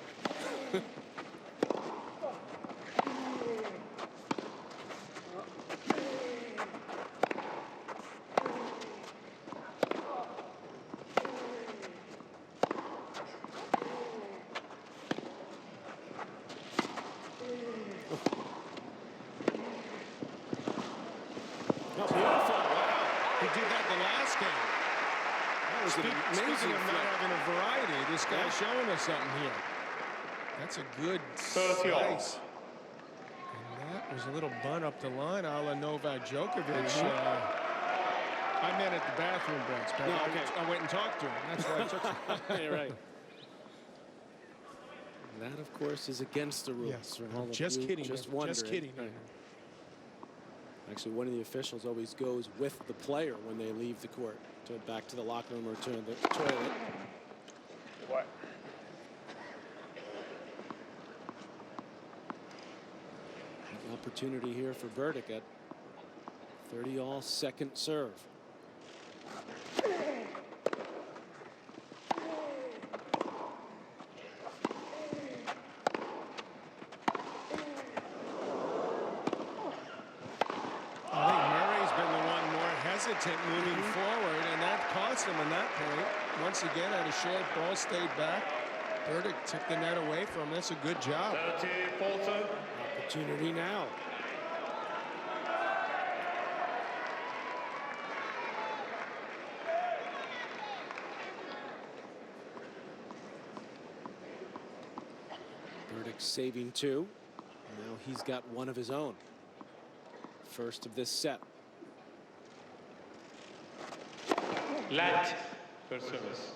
Speaking of not having a variety, this guy's showing us something here. That's a good slice. And That was a little bunt up the line, a la Novak Djokovic. I meant at the bathroom breaks, but I went and talked to him. That's why I took some. You're right. That, of course, is against the rules. Yes, for all of just you kidding. Just Just kidding. Right. Actually, one of the officials always goes with the player when they leave the court, back to the locker room or to the toilet. What? Opportunity here for Berdych at 30-all, second serve. Hesitant moving forward, and that cost him on that point. Once again, had a short ball, stayed back. Berdych took the net away from him. That's a good job. Opportunity now. Berdych saving two. Now he's got one of his own. First of this set. Let first service.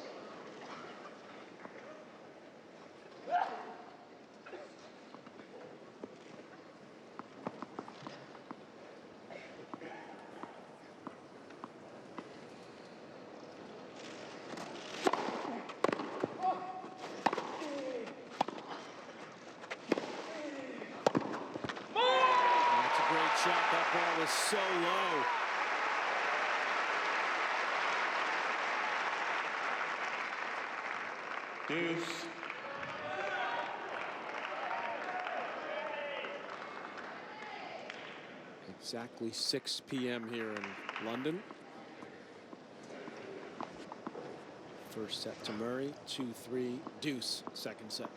That's a great shot. That ball was so low. Deuce. Exactly 6 p.m. here in London. First set to Murray, 2-3 deuce, second set.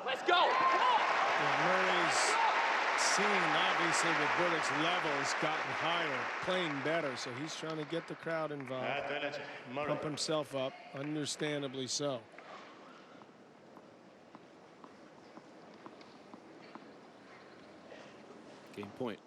Let's go. Murray's seen, obviously, that Berdych's level has gotten higher, playing better, so he's trying to get the crowd involved, pump himself up, understandably so. Game point.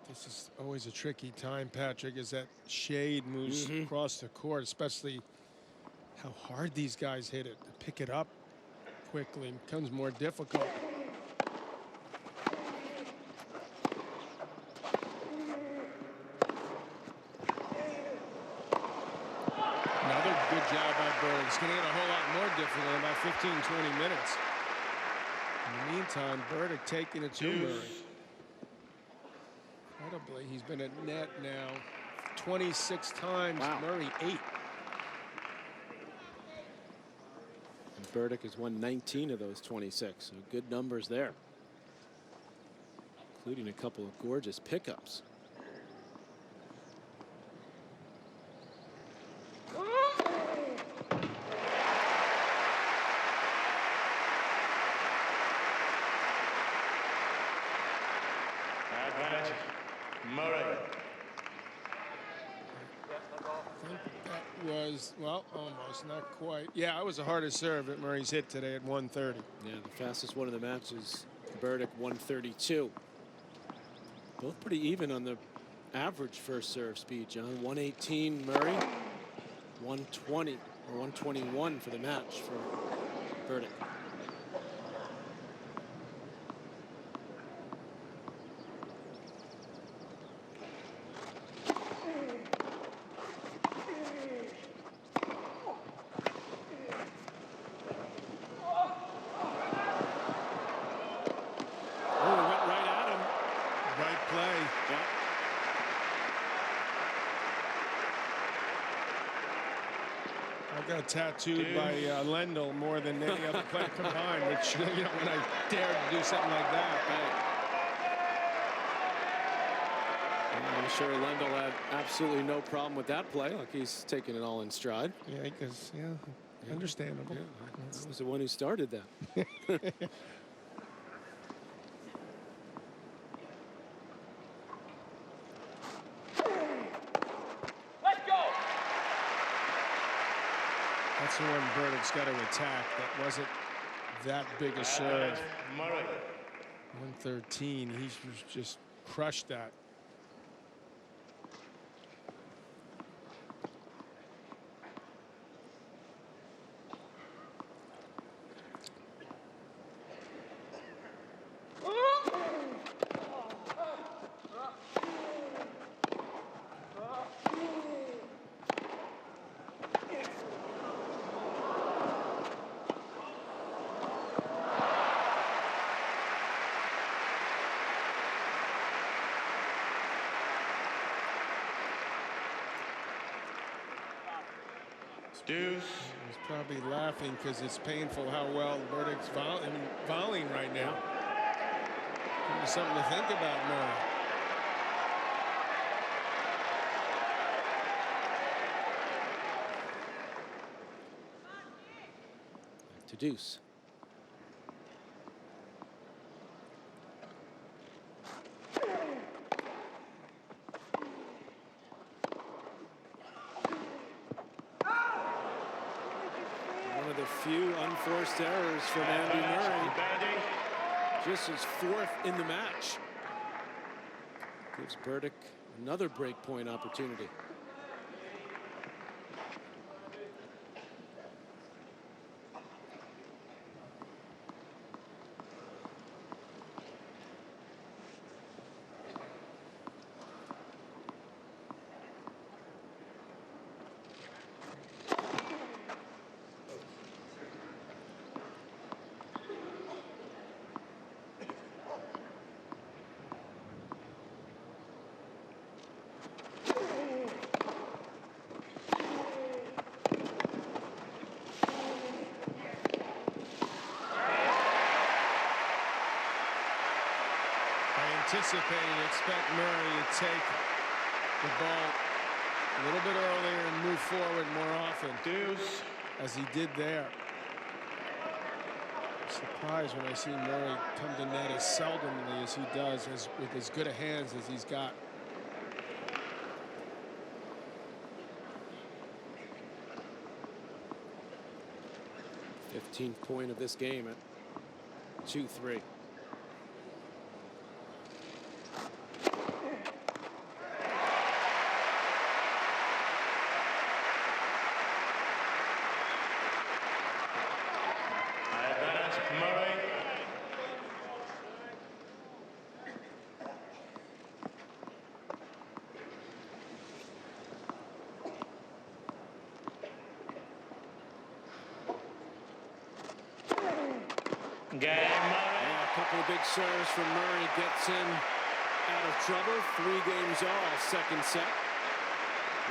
This is always a tricky time, Patrick, as that shade moves across the court, especially how hard these guys hit it. To pick it up quickly becomes more difficult. Another good job by Berdych. It's going to get a whole lot more difficult in about 15, 20 minutes. In the meantime, Berdych taking it to Murray. Incredibly, he's been at net now 26 times. Wow. Murray 8. And Berdych has won 19 of those 26, so good numbers there, including a couple of gorgeous pickups. Advantage. Murray. I think that was, well, almost, not quite. Yeah, it was the hardest serve that Murray's hit today at 130. Yeah, the fastest one of the matches, Berdych 132. Both pretty even on the average first serve speed, John. 118 Murray, 120 or 121 for the match for Berdych. I got tattooed by Lendl more than any other player combined, which, you know, when I dared to do something like that. I'm sure Lendl had absolutely no problem with that play, like he's taking it all in stride. Yeah, because, understandable. Yeah, he was the one who started that. That's the one Berdych's got to attack. That wasn't that big a serve. 113. He's just crushed that. Deuce. He's probably laughing because it's painful how well Berdych's volleying right now. Give you something to think about, Murray. To deuce. Few unforced errors from Andy Murray. Just his 4th in the match. Gives Berdych another break point opportunity. Expect Murray to take the ball a little bit earlier and move forward more often. Deuce. As he did there. I'm surprised when I see Murray come to net as seldomly as he does, with as good a hands as he's got. th point of this game at 2-3. A couple of big serves from Murray gets him out of trouble. 3 games all, second set.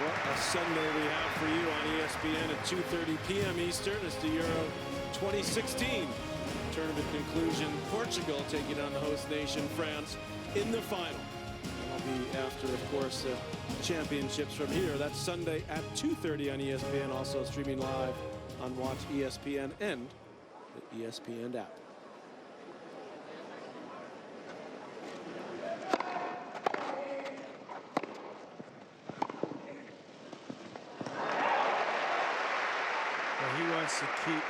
What a Sunday we have for you on ESPN at 2:30 p.m. Eastern. It's the Euro 2016 tournament conclusion. Portugal taking on the host nation, France, in the final. That'll be after, of course, the championships from here. That's Sunday at 2:30 on ESPN. Also streaming live on Watch ESPN and the ESPN app. He wants to keep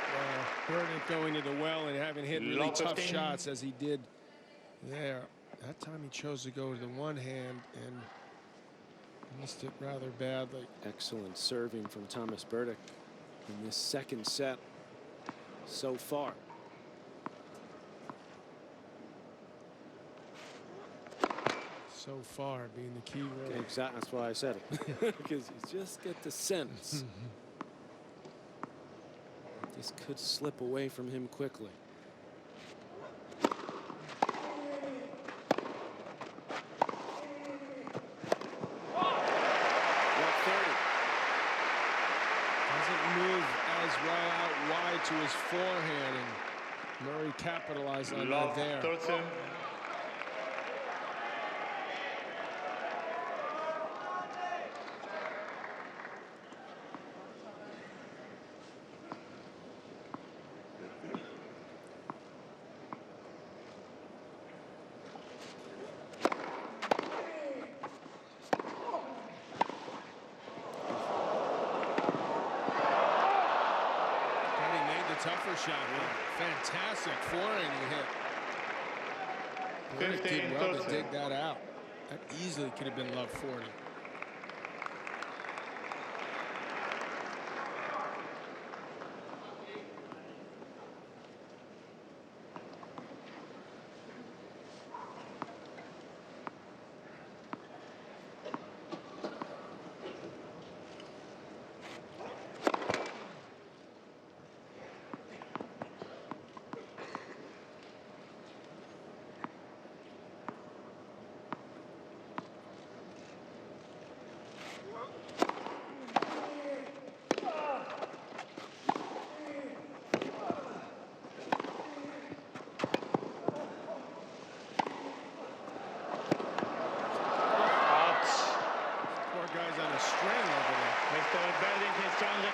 Berdych going to the well and having hit really tough shots as he did there. That time he chose to go to the one hand and missed it rather badly. Excellent serving from Thomas Berdych in this second set so far. So far being the key word. Exactly, that's why I said it. Because you just get the sense this could slip away from him quickly. Doesn't move as well out wide to his forehand, and Murray capitalized on that there. tougher shot. Fantastic forehand he hit. Berdych did well to dig that out. That easily could have been love 40.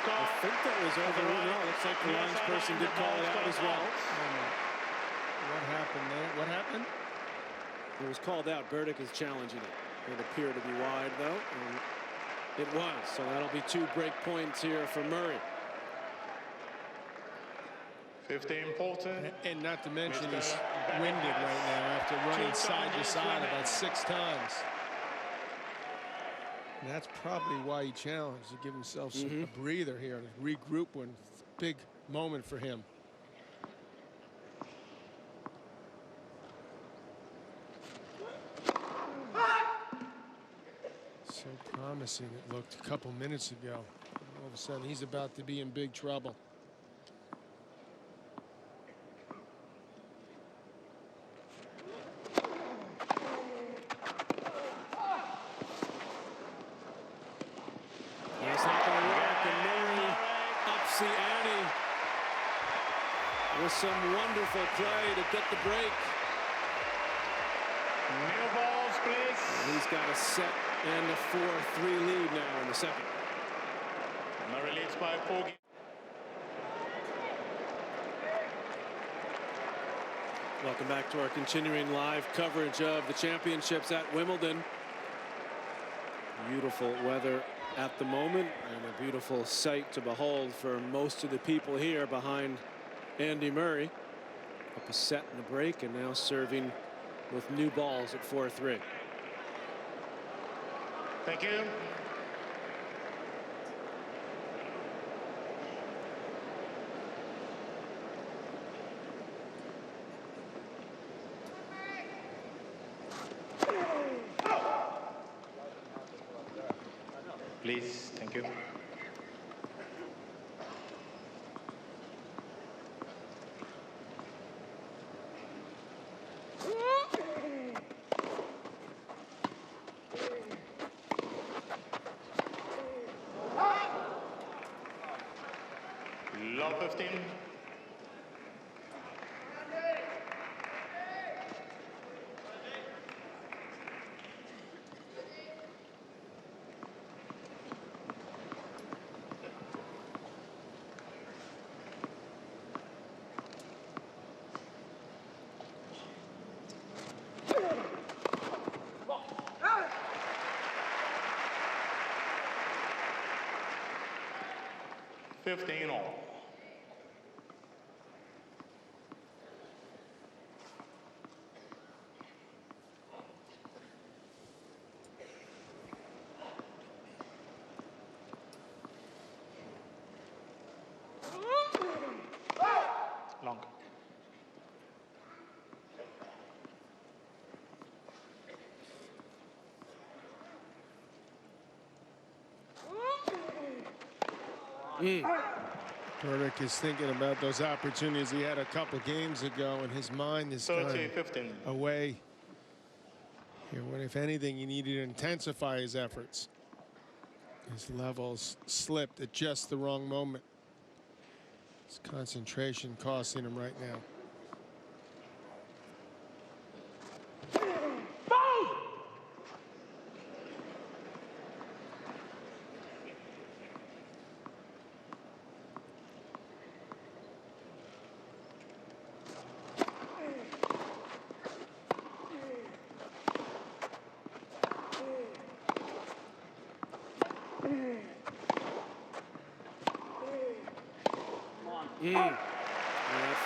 I think that was overruled. No, looks like the linesperson did call it out as well. What happened there? What happened? It was called out. Berdych is challenging it. It appeared to be wide, though, and it was. So that'll be 2 break points here for Murray. 15 important. And not to mention he's winded right now after running side to side about 6 times. And that's probably why he challenged, to give himself a breather here, to regroup when big moment for him. So promising it looked a couple minutes ago. All of a sudden he's about to be in big trouble. With some wonderful play to get the break. New balls, please. He's got a set and a 4-3 lead now in the second. Murray leads by 4 games. Welcome back to our continuing live coverage of the championships at Wimbledon. Beautiful weather at the moment and a beautiful sight to behold for most of the people here behind Andy Murray. Up a set and a break, and now serving with new balls at 4-3. Thank you. Please, thank you. Love 15. $15 all. Long. Berdych is thinking about those opportunities he had a couple games ago, and his mind is kind of away. Here, when if anything, he needed to intensify his efforts. His levels slipped at just the wrong moment. His concentration costing him right now.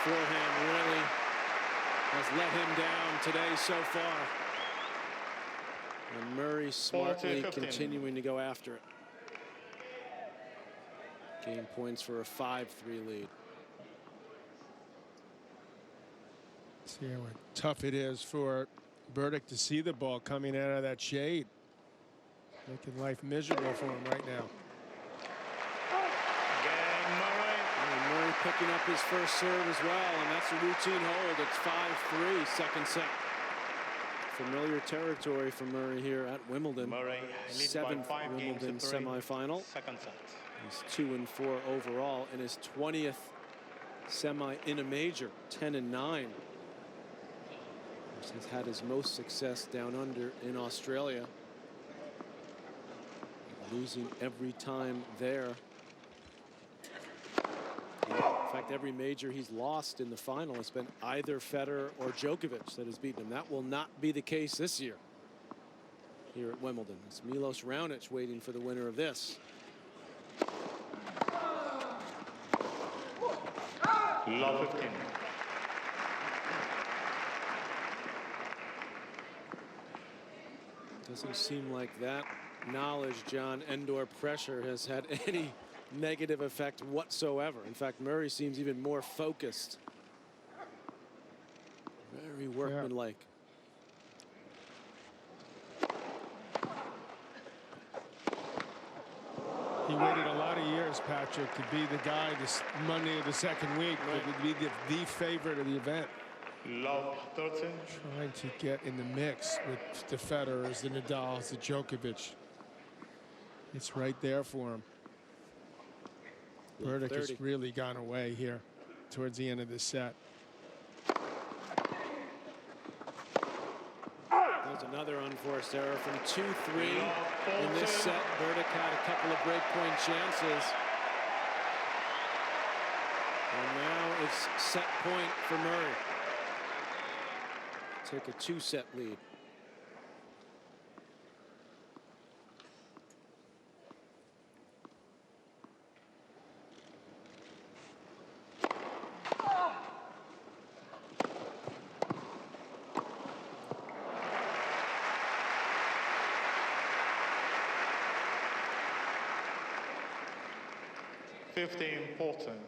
forehand really has let him down today so far. And Murray smartly continuing to go after it. Game points for a 5-3 lead. See how tough it is for Berdych to see the ball coming out of that shade. Making life miserable for him right now. Murray picking up his first serve as well, and that's a routine hold. It's 5-3, second set. Familiar territory for Murray here at Wimbledon. Murray leads by 7th 5 games Wimbledon to 3. semifinal. Second set. He's 2-4 overall in his 20th semi in a major, 10-9. He's had his most success down under in Australia, losing every time there. In fact, every major he's lost in the final has been either Federer or Djokovic that has beaten him. That will not be the case this year here at Wimbledon. It's Milos Raonic waiting for the winner of this. Love 15. Doesn't seem like that knowledge, John, and/or pressure has had any negative effect whatsoever. In fact, Murray seems even more focused. Very workmanlike. He waited a lot of years, Patrick, to be the guy this Monday of the second week, to be the favorite of the event. Love 13. Trying to get in the mix with the Federers, the Nadals, the Djokovic. It's right there for him. Berdych has really gone away here towards the end of the set. There's another unforced error from 2-3 in this set. Berdych had a couple of breakpoint chances. And now it's set point for Murray. Take a 2-set lead. Important.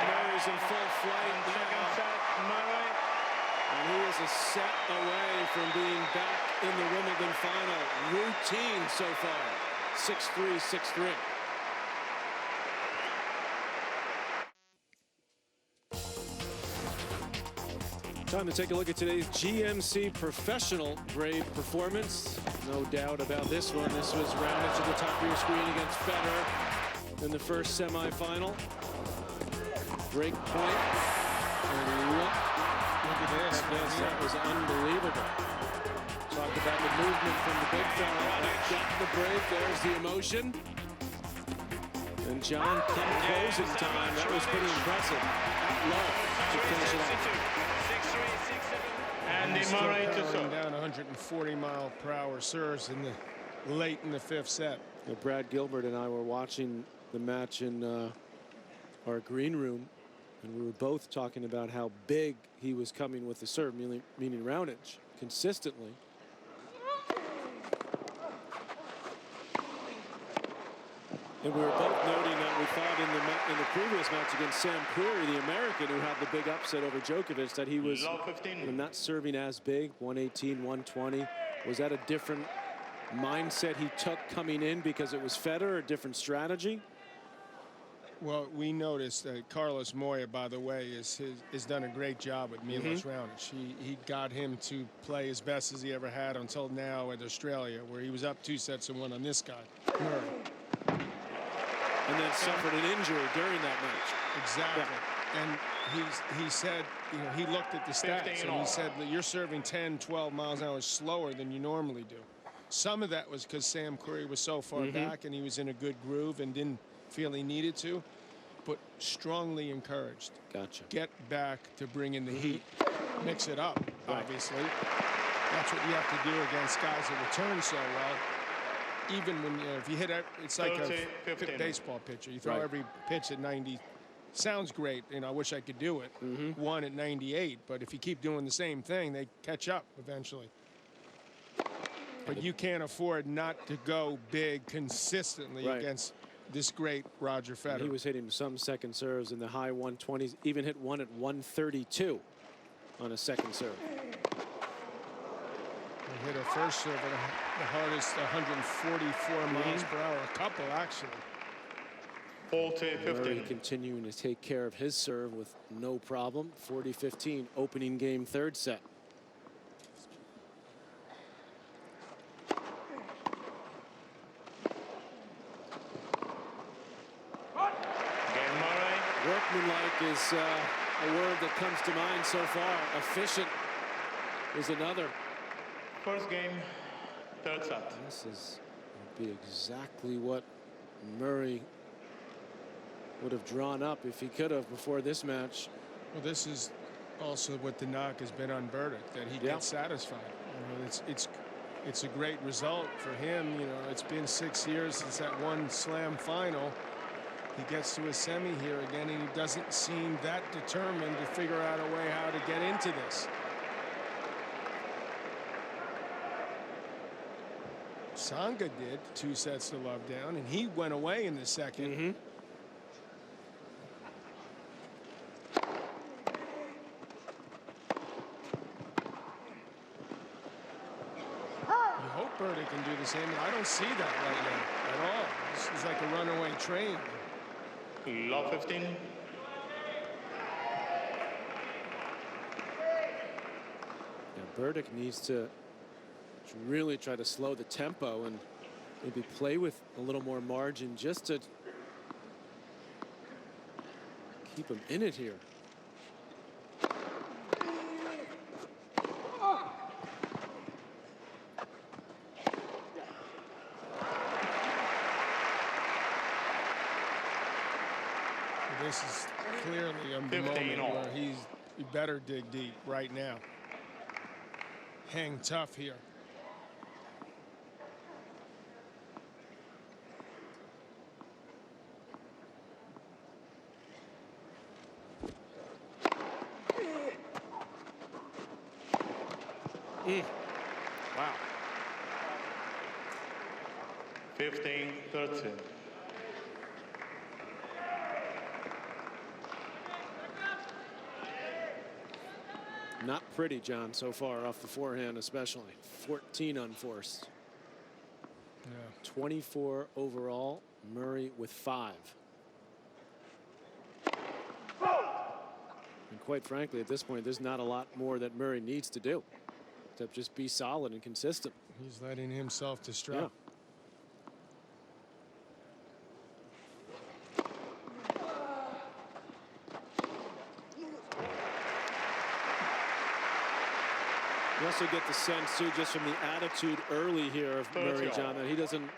Murray's in full flight now. And he is a set away from being back in the Wimbledon final. Routine so far. 6-3, 6-3. Time to take a look at today's GMC professional grade performance. No doubt about this one. This was Raonic at the top of your screen against Federer in the first semifinal. Break point. And look at this. Yes, that was unbelievable. Talk about the movement from the big fella. Got the break. There's the emotion. And John, come closing time. That was pretty impressive. Out low to finish it off. And Murray to serve. Down 140-mile-per-hour serves in the late in the fifth set. Brad Gilbert and I were watching the match in our green room, and we were both talking about how big he was coming with the serve, meaning Raonic, consistently. And we were both noting that we thought in the previous match against Sam Querrey, the American who had the big upset over Djokovic, that he was not serving as big, 118, 120. Was that a different mindset he took coming in because it was Federer, a different strategy? Well, we noticed that Carlos Moya, by the way, has done a great job with Milos Raonic. He got him to play as best as he ever had until now at Australia, where he was up 2-1 on this guy, Murray. And then suffered an injury during that match. Exactly. And he said, you know, he looked at the stats and he said that you're serving 10, 12 miles an hour slower than you normally do. Some of that was because Sam Querrey was so far back and he was in a good groove and didn't feel he needed to, but strongly encouraged. Gotcha. Get back to bring in the heat. Mix it up, obviously. That's what you have to do against guys that return so well. Even when, you know, if you hit it, it's like a baseball pitcher. You throw every pitch at 90. Sounds great. You know, I wish I could do it. One at 98, but if you keep doing the same thing, they catch up eventually. But you can't afford not to go big consistently against this great Roger Federer. He was hitting some second serves in the high 120s, even hit one at 132 on a second serve. He hit a first serve at the hardest 144 miles per hour, a couple actually. Murray continuing to take care of his serve with no problem. 40-15 opening game, third set. Workmanlike is a word that comes to mind so far. Efficient is another. First game, third set. This is would be exactly what Murray would have drawn up if he could have before this match. Well, this is also what the knock has been on Berdych, that he gets satisfied. You know, it's a great result for him. You know, it's been 6 years since that one slam final. He gets to a semi here again, and he doesn't seem that determined to figure out a way how to get into this. Tsonga did 2 sets to love down, and he went away in the second. You hope Berdych can do the same, and I don't see that right now at all. This is like a runaway train. Love 15. Yeah, Berdych needs to really try to slow the tempo and maybe play with a little more margin just to keep him in it here. This is clearly a moment where he better dig deep right now. Hang tough here. Wow. 15-13. Not pretty, John, so far off the forehand, especially 14 unforced. 24 overall. Murray with 5. And quite frankly, at this point, there's not a lot more that Murray needs to do to just be solid and consistent. He's letting himself distract. You also get the sense, too, just from the attitude early here of Murray, John, that he doesn't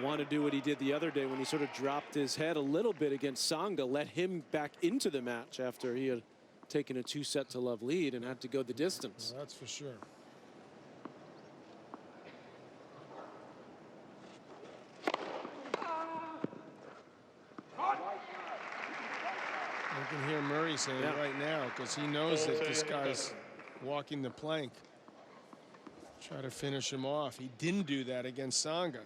want to do what he did the other day when he sort of dropped his head a little bit against Tsonga, let him back into the match after he had taken a 2-set-to-love lead and had to go the distance. Well, that's for sure. You can hear Murray saying it right now, because he knows that this guy's walking the plank. Try to finish him off. He didn't do that against Tsonga.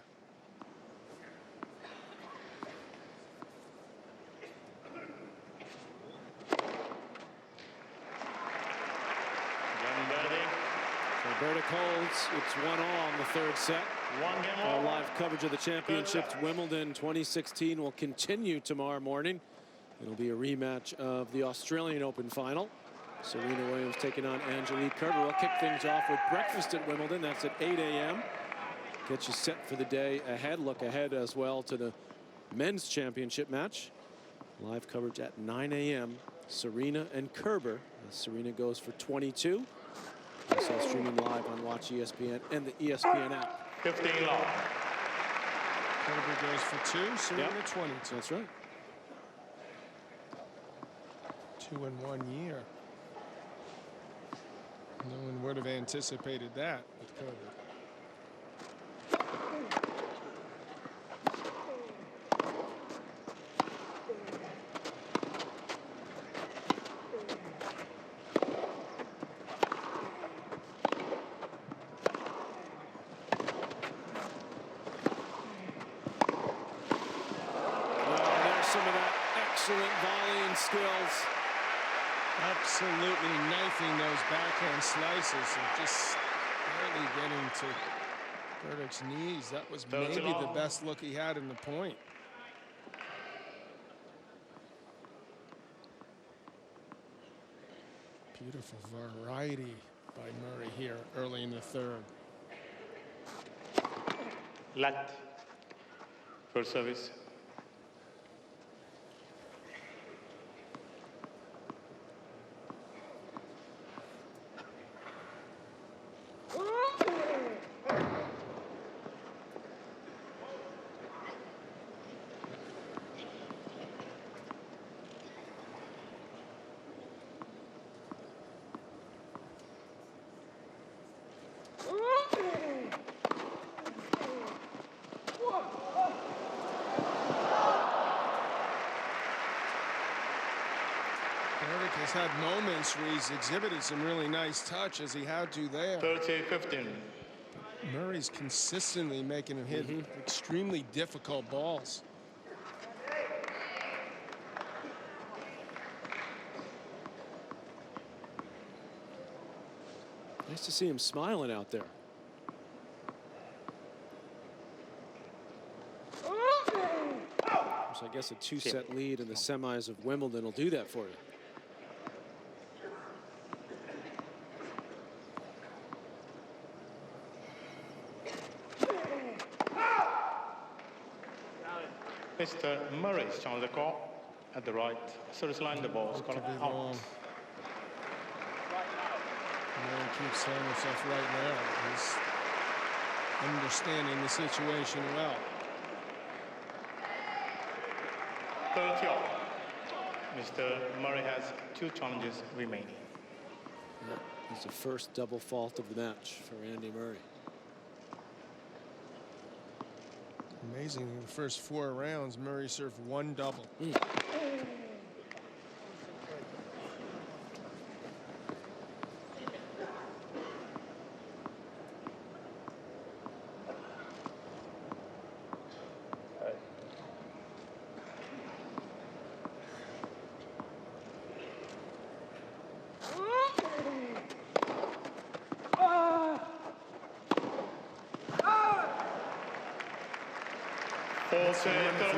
Berdych holds. It's 1-all in the third set. Our live coverage of the championships, Wimbledon 2016, will continue tomorrow morning. It'll be a rematch of the Australian Open final. Serena Williams taking on Angelique Kerber. We'll kick things off with breakfast at Wimbledon. That's at 8 a.m. Get you set for the day ahead. Look ahead as well to the men's championship match Live coverage at 9 a.m. Serena and Kerber. Serena goes for 22. Also streaming live on Watch ESPN and the ESPN app. 15 long. Kerber goes for 2, Serena 22. That's right. 2 in 1 year. No one would have anticipated that with Kerber. Excellent volleying skills. Absolutely knifing those backhand slices and just barely getting to Berdych's knees. That was maybe the best look he had in the point. Beautiful variety by Murray here early in the third. Let. First service. Berdych has had moments where he's exhibited some really nice touch, as he had to there. 38-15. Murray's consistently making him hit extremely difficult balls. Nice to see him smiling out there. So I guess a 2-set lead in the semis of Wimbledon will do that for you. Mr. Murray's on the call at the right service line. The ball is called out. Murray keeps saying himself right now. He's understanding the situation well. 30 all. Mr. Murray has 2 challenges remaining. It's the first double fault of the match for Andy Murray. Amazing, in the first 4 rounds, Murray served 1 double.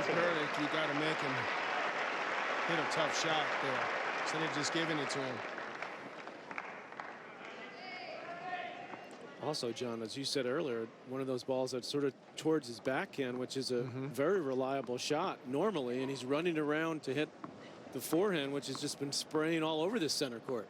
Berdych, you got to make him hit a tough shot there instead of just giving it to him. Also, John, as you said earlier, one of those balls that's sort of towards his backhand, which is a very reliable shot normally, and he's running around to hit the forehand, which has just been spraying all over this center court.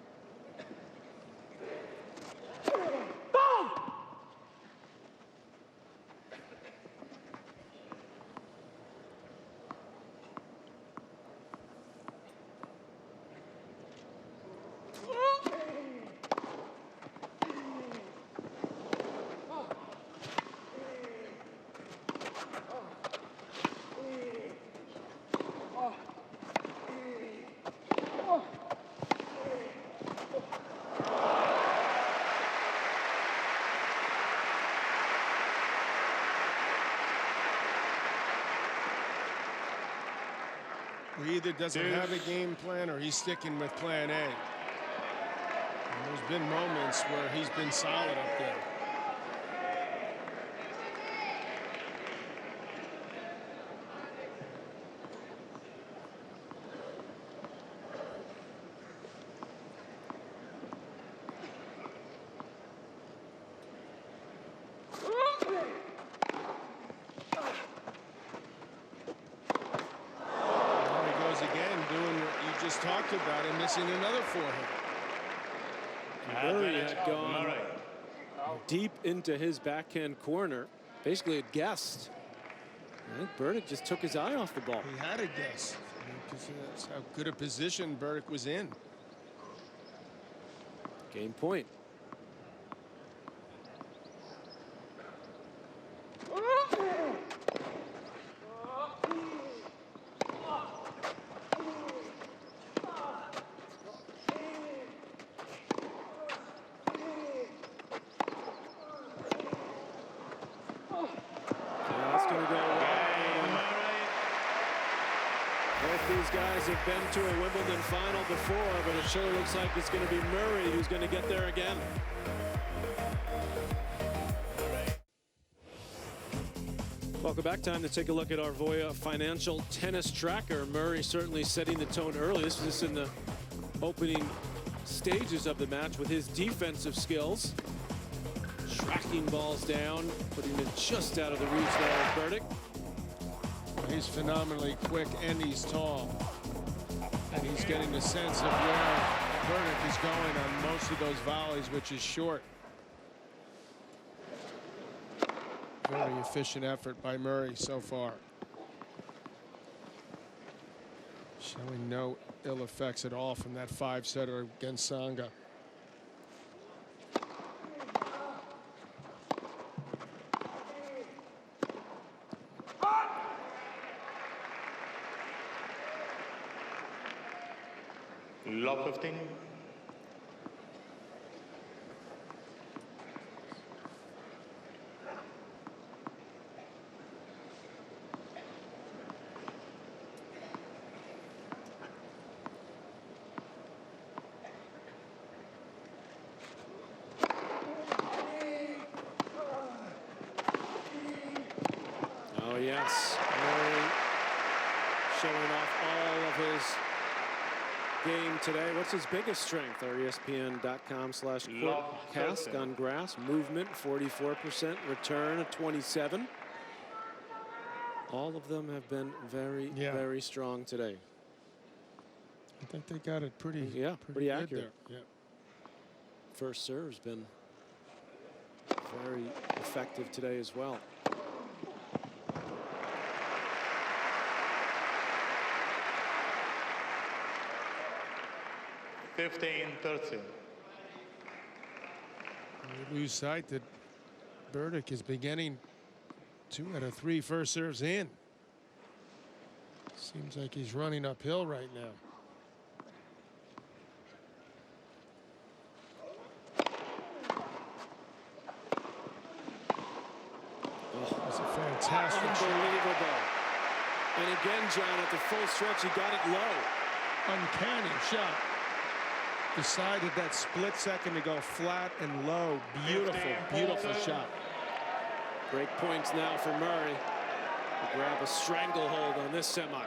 He either doesn't have a game plan or he's sticking with plan A. And there's been moments where he's been solid up there. Again. talked about him missing another forehand. Murray had gone deep into his backhand corner, basically had guessed. I think Berdych just took his eye off the ball. He had a guess, because that's how good a position Berdych was in. Game point. These guys have been to a Wimbledon final before, but it sure looks like it's going to be Murray who's going to get there again. Welcome back. Time to take a look at our Voya Financial Tennis Tracker. Murray certainly setting the tone early. This was just in the opening stages of the match with his defensive skills. Tracking balls down, putting it just out of the reach there of Berdych. He's phenomenally quick and he's tall. And he's getting the sense of where Berdych is going on most of those volleys, which is short. Very efficient effort by Murray so far. Showing no ill effects at all from that 5-setter against Tsonga. Love 15. Oh yes, Murray showing off all of his game today. What's his biggest strength? Our ESPN.com/courtcast on grass. Movement 44%, return of 27. All of them have been very, very strong today. I think they got it pretty pretty accurate. There. First serve's been very effective today as well. $15-13. We lose sight that Berdych is beginning 2 out of 3 first serves in. Seems like he's running uphill right now. That's a fantastic Unbelievable. And again, John, at the full stretch, he got it low. Uncanny shot. Decided that split second to go flat and low. Beautiful, beautiful shot. Great points now for Murray to grab a stranglehold on this semi.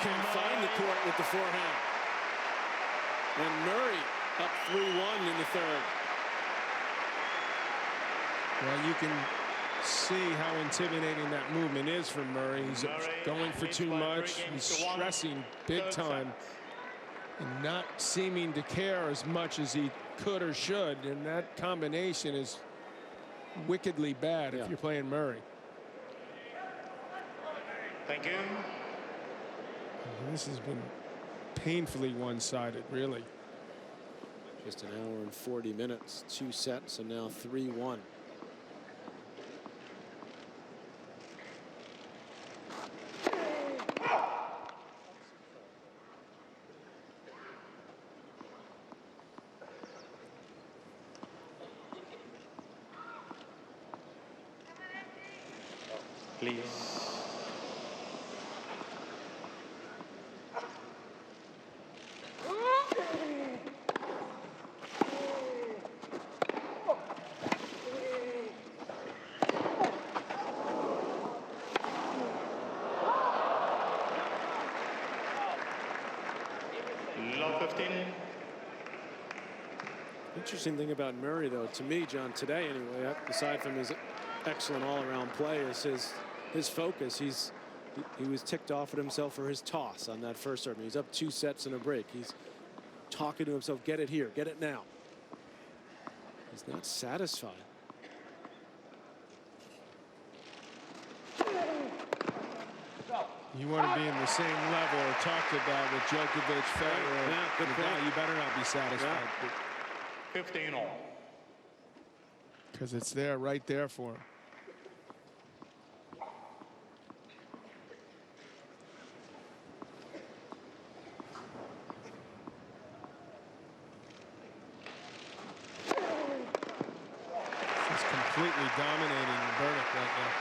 Can find the court with the forehand. And Murray up 3-1 in the third. Well, you can see how intimidating that movement is for Murray. He's going for too much. He's stressing big time and not seeming to care as much as he could or should. And that combination is wickedly bad if you're playing Murray. Thank you. This has been painfully one-sided, really. Just an hour and 40 minutes, 2 sets, and now 3-1. Please. love 15. Interesting thing about Murray, though, to me, John, today anyway, aside from his excellent all-around play, is his focus. He was ticked off at himself for his toss on that first serve. He's up 2 sets in a break. He's talking to himself, get it here, get it now. He's not satisfied. You want to be in the same level or talked about with Djokovic, Federer. Yeah, good point. You better not be satisfied. 15 all. Because it's there, right there for him. He's completely dominating Berdych right now.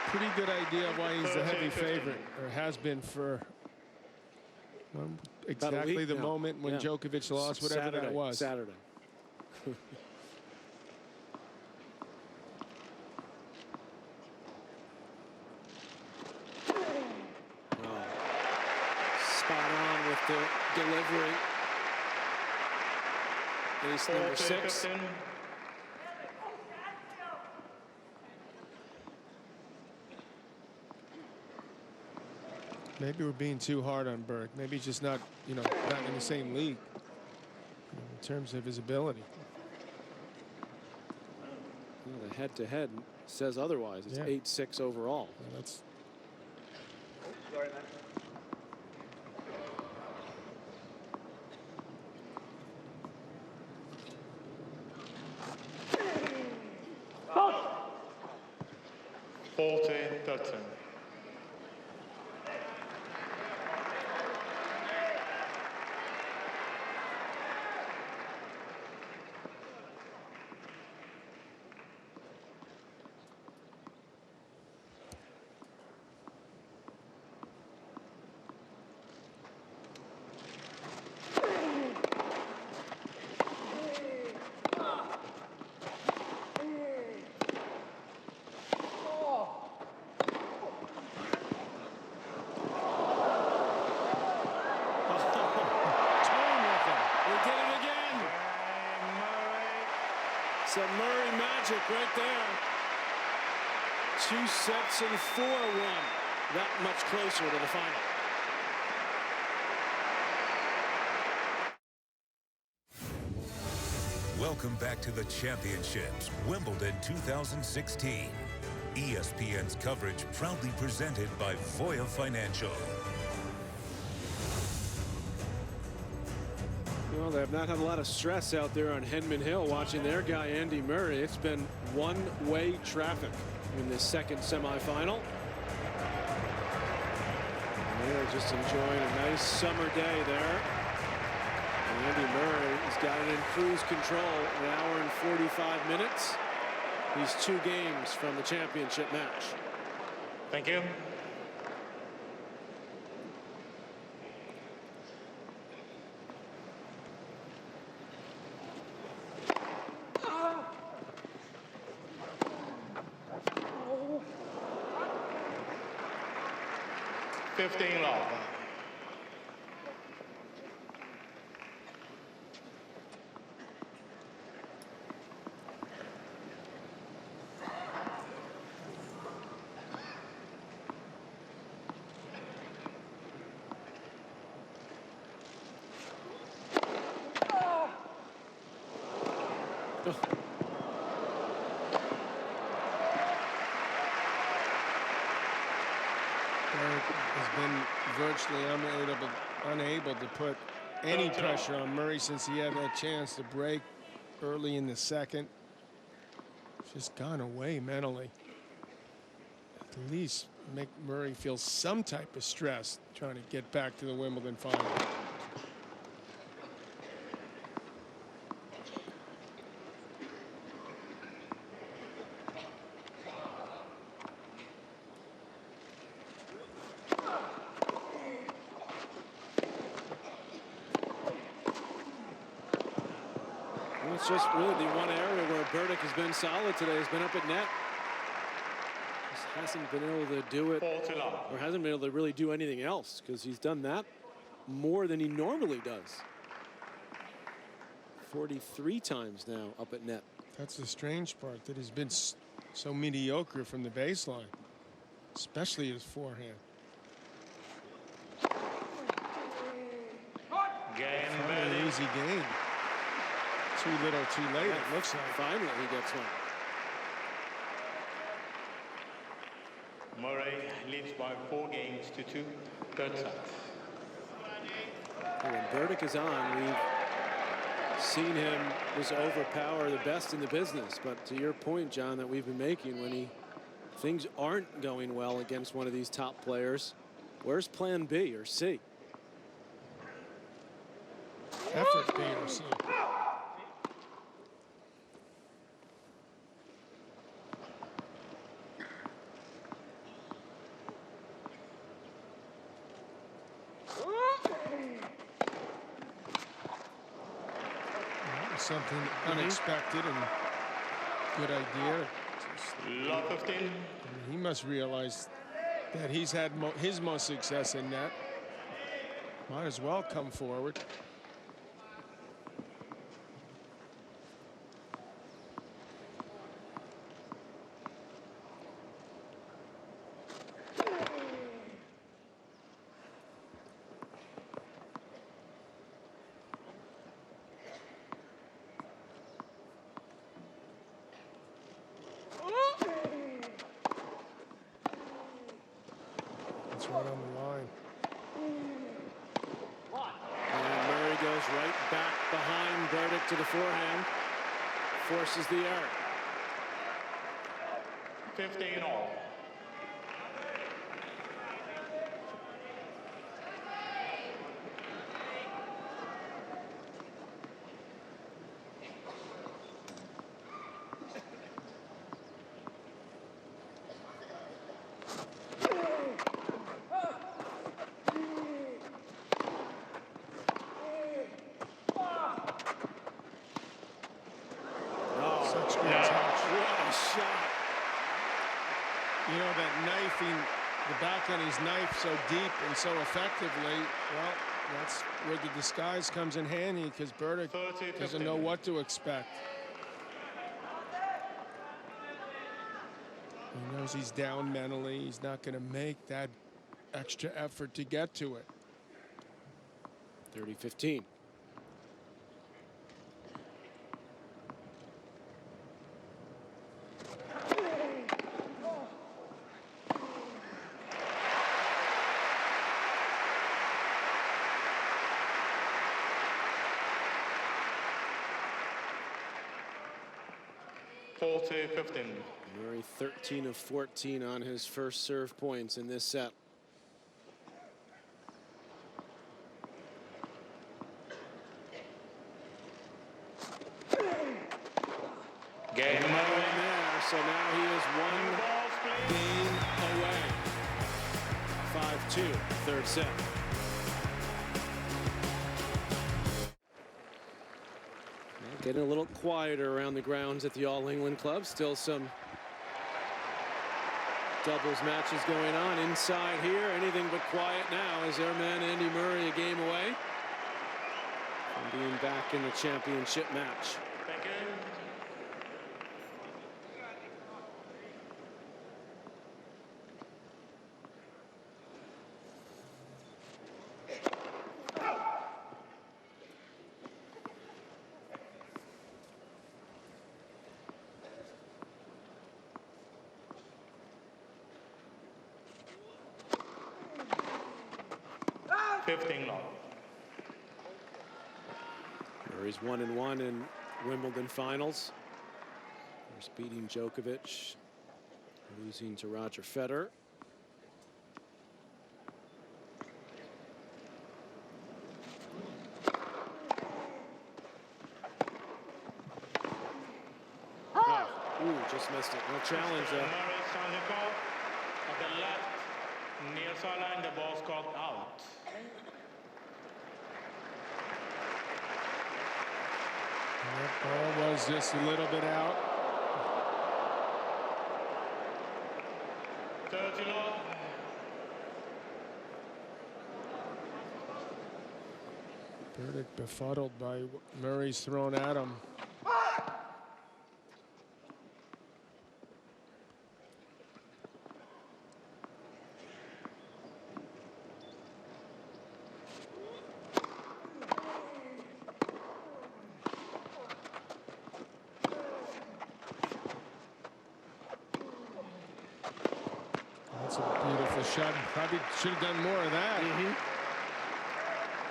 Pretty good idea of why he's the heavy favorite, or has been for exactly the moment when Djokovic lost, whatever that was. Saturday. Spot on with the delivery. Ace number 6. 15. Maybe we're being too hard on Berdych. Maybe he's just not, not in the same league in terms of his ability. Well, the head-to-head says otherwise. It's 8-6 overall. Well, that's. Sorry, man. Thirteen. Some Murray magic right there. 2 sets and 4-1. That much closer to the final. Welcome back to the Championships, Wimbledon 2016. ESPN's coverage proudly presented by Voya Financial. Well, they have not had a lot of stress out there on Henman Hill watching their guy Andy Murray. It's been one-way traffic in this second semifinal. And they are just enjoying a nice summer day there. And Andy Murray has got it in cruise control, 1 hour and 45 minutes. He's 2 games from the championship match. Thank you. $15 love. Has been virtually unable to put any pressure on Murray since he had that chance to break early in the second. Just gone away mentally. At least make Murray feel some type of stress trying to get back to the Wimbledon final. It's just really the one area where Berdych has been solid today, has been up at net. Just hasn't been able to do it, or hasn't been able to really do anything else, because he's done that more than he normally does. 43 times now up at net. That's the strange part, that he's been so mediocre from the baseline, especially his forehand. Finally, an easy game. Too little, too late, it looks like. Finally, he gets one. Murray leads by 4 games to 2. Third set. And when Berdych is on, we've seen him just overpower the best in the business. But to your point, John, that we've been making, when things aren't going well against one of these top players, where's plan B or C? Effort B or C. Something unexpected and good idea. Lot 15. He must realize that he's had his most success in net. Might as well come forward. Right on the line. And Murray goes right back behind Berdych to the forehand. Forces the error. 15 all. You know, that knifing, the backhand he's knifed so deep and so effectively, well, that's where the disguise comes in handy, because Berdych doesn't know what to expect. He knows he's down mentally. He's not going to make that extra effort to get to it. 30-15. Murray 13 of 14 on his first serve points in this set. Game there, so now he is 1 game away. 5-2, third set. Getting a little quieter around the grounds at the All England Club. Still some doubles matches going on inside here. Anything but quiet now as their man Andy Murray a game away from being back in the championship match. Murray's 1-1 in Wimbledon finals. First beating Djokovic, losing to Roger Federer. Just missed it. No challenge there. Murray's on the court. At the left, near sideline, the ball's called out. That ball was just a little bit out. 30 long. Berdych befuddled by what Murray's thrown at him. That's a beautiful shot. Probably should have done more of that.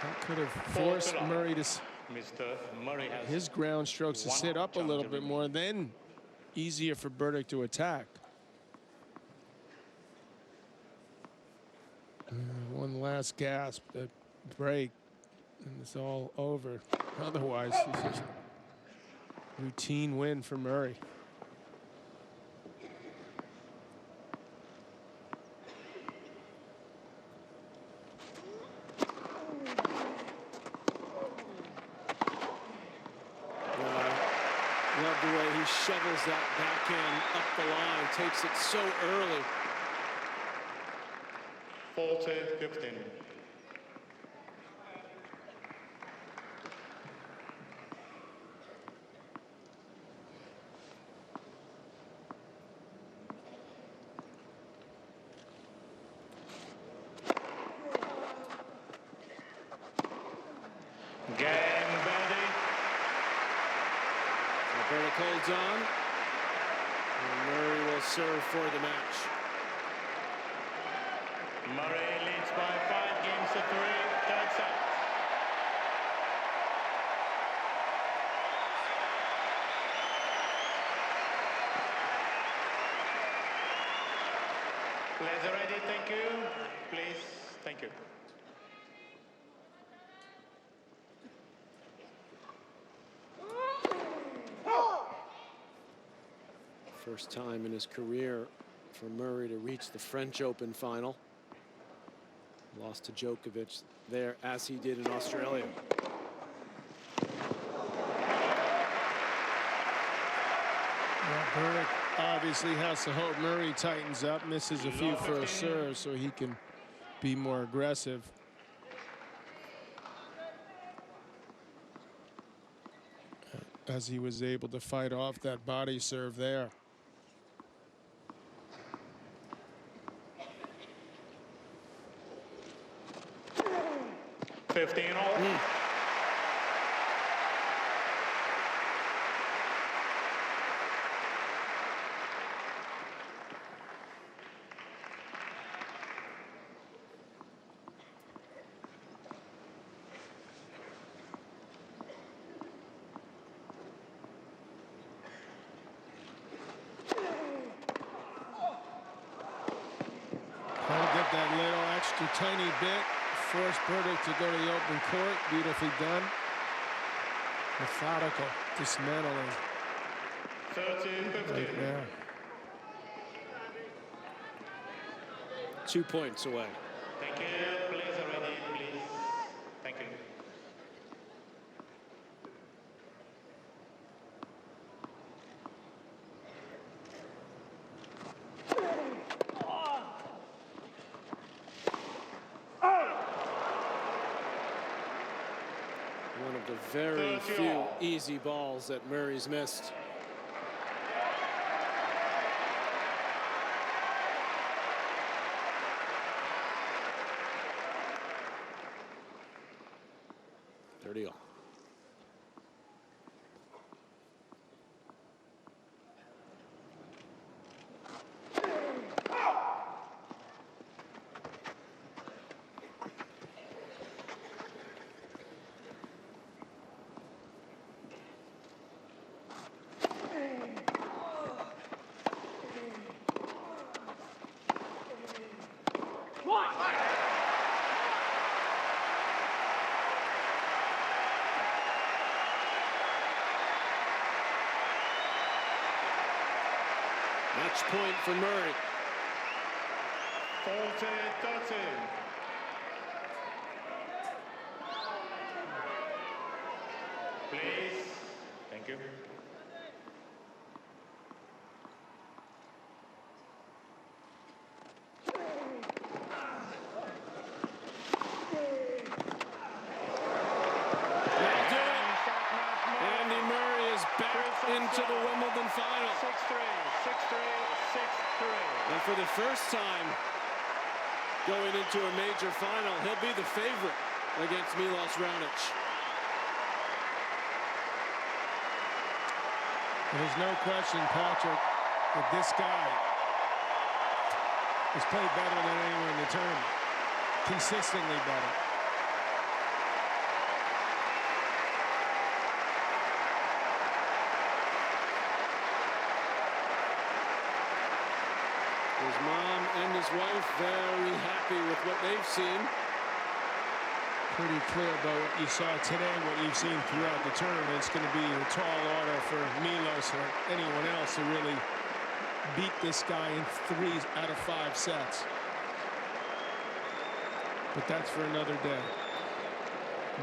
That could have forced Murray to Mr. Murray has his ground strokes to sit up a little bit more, then easier for Berdych to attack. One last gasp, a break, and it's all over. Otherwise, it's just a routine win for Murray. Love the way he shovels that backhand up the line, takes it so early. 40-15. Game, Berdych. Berdych holds on. And Murray will serve for the match. Murray leads by 5 games to 3. Third set. Players are ready, thank you. Please, thank you. First time in his career for Murray to reach the French Open final. Lost to Djokovic there, as he did in Australia. Berdych obviously has to hope Murray tightens up, misses a few first serves so he can be more aggressive. As he was able to fight off that body serve there. 15 all. Trying to get that little extra tiny bit. Force Berdych to go to the open court. Beautifully done. Methodical dismantling. 13-15. Right now. 2 points away. Thank you. Players are ready, please. Thank you. One of the very few easy balls that Murray's missed. All. Match point for Murray. 40-13. Please. Thank you. the first time going into a major final, he'll be the favorite against Milos Raonic. There's no question, Patrick, that this guy has played better than anyone in the tournament. Consistently better. His mom and his wife very happy with what they've seen. Pretty clear about what you saw today, what you've seen throughout the tournament. It's going to be a tall order for Milos or anyone else to really beat this guy in 3 out of 5 sets. But that's for another day.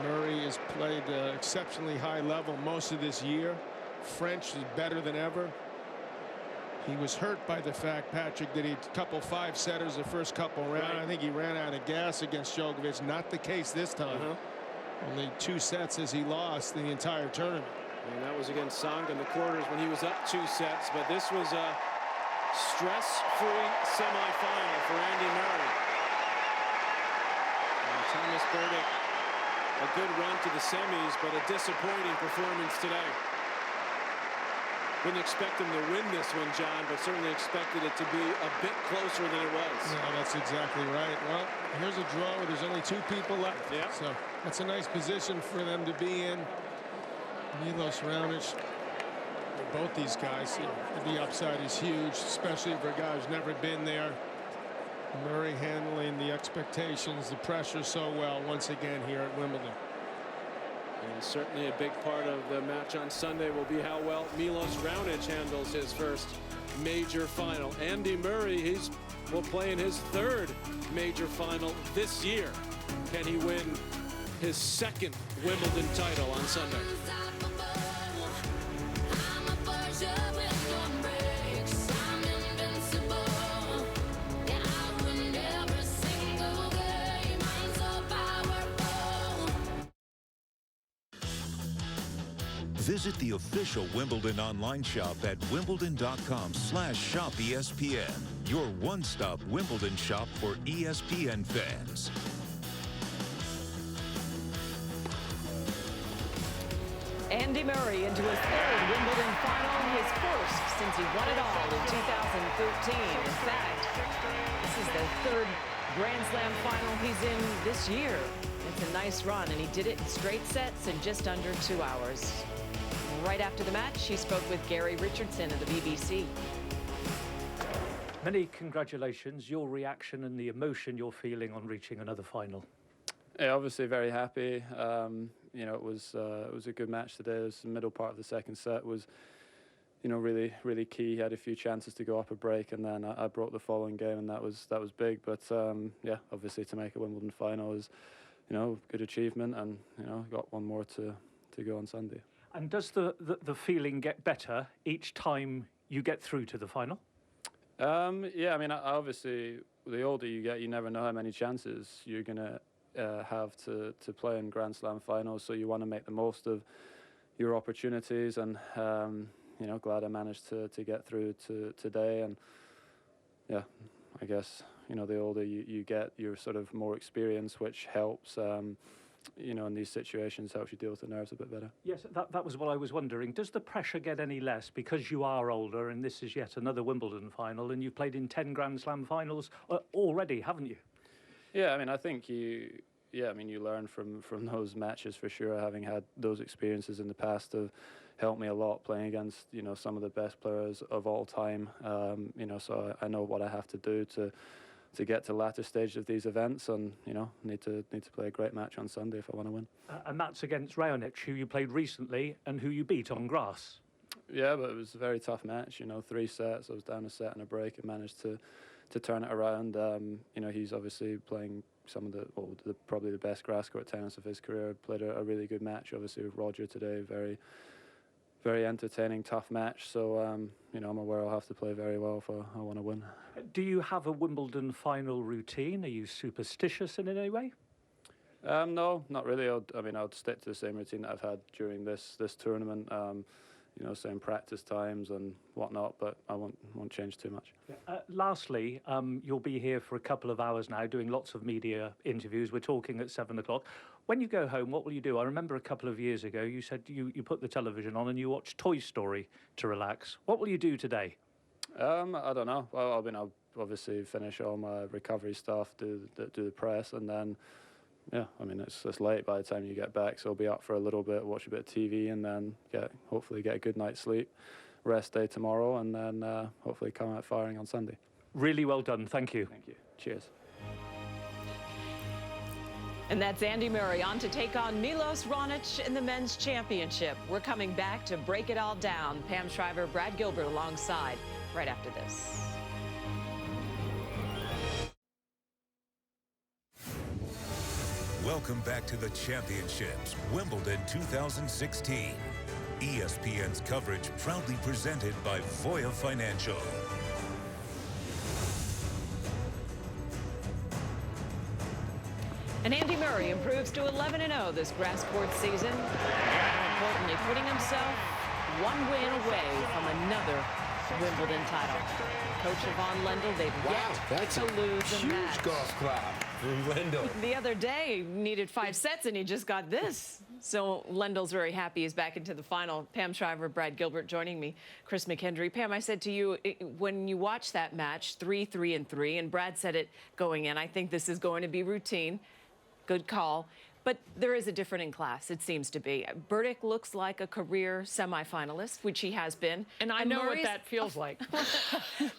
Murray has played exceptionally high level most of this year. French is better than ever. He was hurt by the fact, Patrick, that he couple 5-setters the first couple rounds. Right. I think he ran out of gas against Djokovic. Not the case this time. Only 2 sets as he lost the entire tournament. And that was against Song in the quarters when he was up 2 sets. But this was a stress-free semifinal for Andy Murray. And Thomas Berdych, a good run to the semis, but a disappointing performance today. Wouldn't expect him to win this one, John, but certainly expected it to be a bit closer than it was. Yeah, that's exactly right. Well, here's a draw where there's only 2 people left. Yeah. So that's a nice position for them to be in. Milos Raonic, both these guys, the upside is huge, especially for a guy who's never been there. Murray handling the expectations, the pressure so well once again here at Wimbledon. And certainly a big part of the match on Sunday will be how well Milos Raonic handles his first major final. Andy Murray, will play in his 3rd major final this year. Can he win his 2nd Wimbledon title on Sunday? Visit the official Wimbledon online shop at wimbledon.com/shop-ESPN, your one-stop Wimbledon shop for ESPN fans. Andy Murray into his 3rd Wimbledon final, his 1st since he won it all in 2013. In fact, this is the 3rd Grand Slam final he's in this year. It's a nice run, and he did it in straight sets in just under 2 hours. Right after the match, he spoke with Gary Richardson of the BBC. Many congratulations. Your reaction and the emotion you're feeling on reaching another final. Yeah, obviously very happy. You know, it was a good match today. The middle part of the 2nd set was, you know, really key. He had a few chances to go up a break, and then I broke the following game, and that was big. But yeah, obviously to make a Wimbledon final is, you know, good achievement, and you know, got one more to go on Sunday. And does the feeling get better each time you get through to the final? Yeah, I mean, obviously, the older you get, you never know how many chances you're going to have to play in Grand Slam finals, so you want to make the most of your opportunities, and, you know, glad I managed to get through to today, and, yeah, I guess, you know, the older you get, you're sort of more experienced, which helps, you know, in these situations, helps you deal with the nerves a bit better. Yes, that was what I was wondering. Does the pressure get any less because you are older and this is yet another Wimbledon final, and you've played in 10 Grand Slam finals already, haven't you? Yeah, I mean, I think you learn from those matches for sure. Having had those experiences in the past have helped me a lot, playing against, you know, some of the best players of all time. You know, so I know what I have to do to get to the latter stage of these events, and you know, need to play a great match on Sunday if I want to win. And that's against Raonic, who you played recently and who you beat on grass. Yeah, but it was a very tough match. You know, 3 sets. I was down a set and a break, and managed to turn it around. You know, he's obviously playing some of probably the best grass court tennis of his career. Played a really good match, obviously, with Roger today. Very entertaining, tough match. So, you know, I'm aware I'll have to play very well if I want to win. Do you have a Wimbledon final routine? Are you superstitious in any way? No, not really. I mean, I'll stick to the same routine that I've had during this tournament. you know, same practice times and whatnot, but I won't change too much. Lastly, you'll be here for a couple of hours now doing lots of media interviews. We're talking at 7 o'clock. When you go home, what will you do? I remember a couple of years ago you said you put the television on and you watched Toy Story to relax. What will you do today? I don't know. Well, I mean, I'll obviously finish all my recovery stuff, do the press, and then, yeah, I mean, it's late by the time you get back, so I'll be up for a little bit, watch a bit of TV, and then hopefully get a good night's sleep, rest day tomorrow, and then hopefully come out firing on Sunday. Really well done. Thank you. Thank you. Cheers. And that's Andy Murray on to take on Milos Raonic in the men's championship. We're coming back to break it all down. Pam Shriver, Brad Gilbert alongside right after this. Welcome back to the Championships, Wimbledon 2016. ESPN's coverage proudly presented by Voya Financial. And Andy Murray improves to 11-0 this grass court season. More importantly, putting himself one win away from another Wimbledon title. Coach Yvonne Lendl, they've yet to lose a match. Huge golf clap from Lendl. The other day, needed 5 sets, and he just got this. So Lendl's very happy he's back into the final. Pam Shriver, Brad Gilbert joining me. Chris McEnroe. Pam, I said to you, when you watch that match, 3-3-3, and Brad said it going in, I think this is going to be routine. Good call. But there is a different in class, it seems to be. Berdych looks like a career semifinalist, which he has been. And I know what that feels like.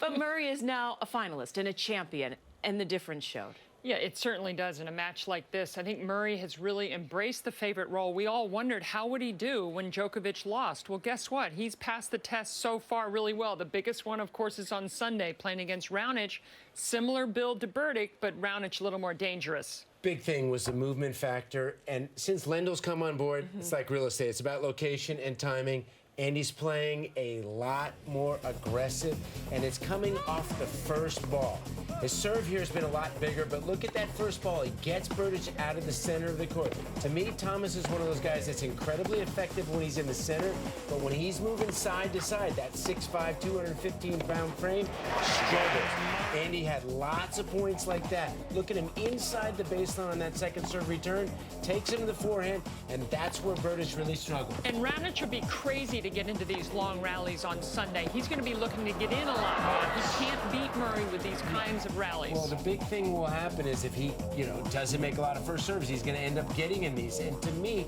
But Murray is now a finalist and a champion, and the difference showed. Yeah, it certainly does in a match like this. I think Murray has really embraced the favorite role. We all wondered, how would he do when Djokovic lost? Well, guess what? He's passed the test so far really well. The biggest one, of course, is on Sunday, playing against Raonic. Similar build to Berdych, but Raonic a little more dangerous. Big thing was the movement factor, and since Lendl's come on board, it's like real estate. It's about location and timing. Andy's playing a lot more aggressive, and it's coming off the first ball. His serve here has been a lot bigger, but look at that first ball. He gets Berdych out of the center of the court. To me, Thomas is one of those guys that's incredibly effective when he's in the center, but when he's moving side to side, that 6'5", 215-pound frame struggles. Andy had lots of points like that. Look at him inside the baseline on that second serve return, takes him to the forehand, and that's where Berdych really struggled. And Raonic would be crazy to get into these long rallies on Sunday. He's going to be looking to get in a lot more. He can't beat Murray with these kinds of rallies. Well, the big thing will happen is if he, doesn't make a lot of first serves, he's going to end up getting in these. And to me,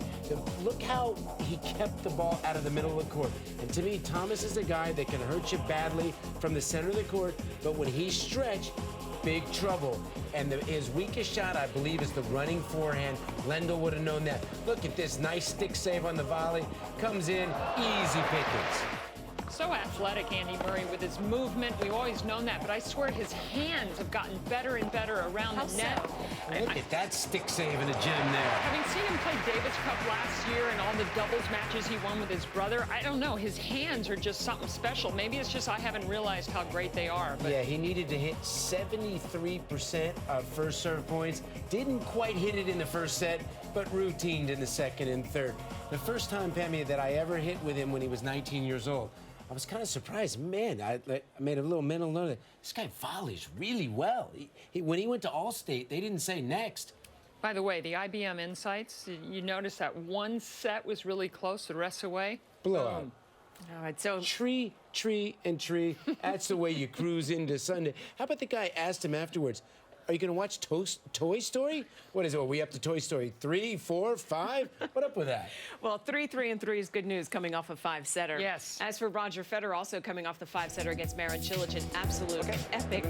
look how he kept the ball out of the middle of the court. And to me, Thomas is a guy that can hurt you badly from the center of the court, but when he's stretched, big trouble. And his weakest shot, I believe, is the running forehand. Lendl would have known that. Look at this nice stick save on the volley. Comes in, easy pickings. So athletic, Andy Murray, with his movement. We've always known that, but I swear his hands have gotten better and better around the net. Look at that stick save in the gym there. Having seen him play Davis Cup last year and all the doubles matches he won with his brother, I don't know, his hands are just something special. Maybe it's just I haven't realized how great they are. But yeah, he needed to hit 73% of first serve points. Didn't quite hit it in the first set, but routined in the second and third. The first time, Pammy, that I ever hit with him when he was 19 years old, I was kind of surprised. Man, I made a little mental note that this guy volleys really well. When he went to Allstate, they didn't say next. By the way, the IBM Insights, you notice that one set was really close, the rest away? Blowout. All right, so tree, and tree. That's the way you cruise into Sunday. How about the guy asked him afterwards, are you going to watch Toy Story? What is it? Are we up to Toy Story 3, 4, 5? What up with that? Well, 3-3-3 is good news coming off a 5-setter. Yes. As for Roger Federer, also coming off the 5-setter against Marin Cilic, an absolute epic,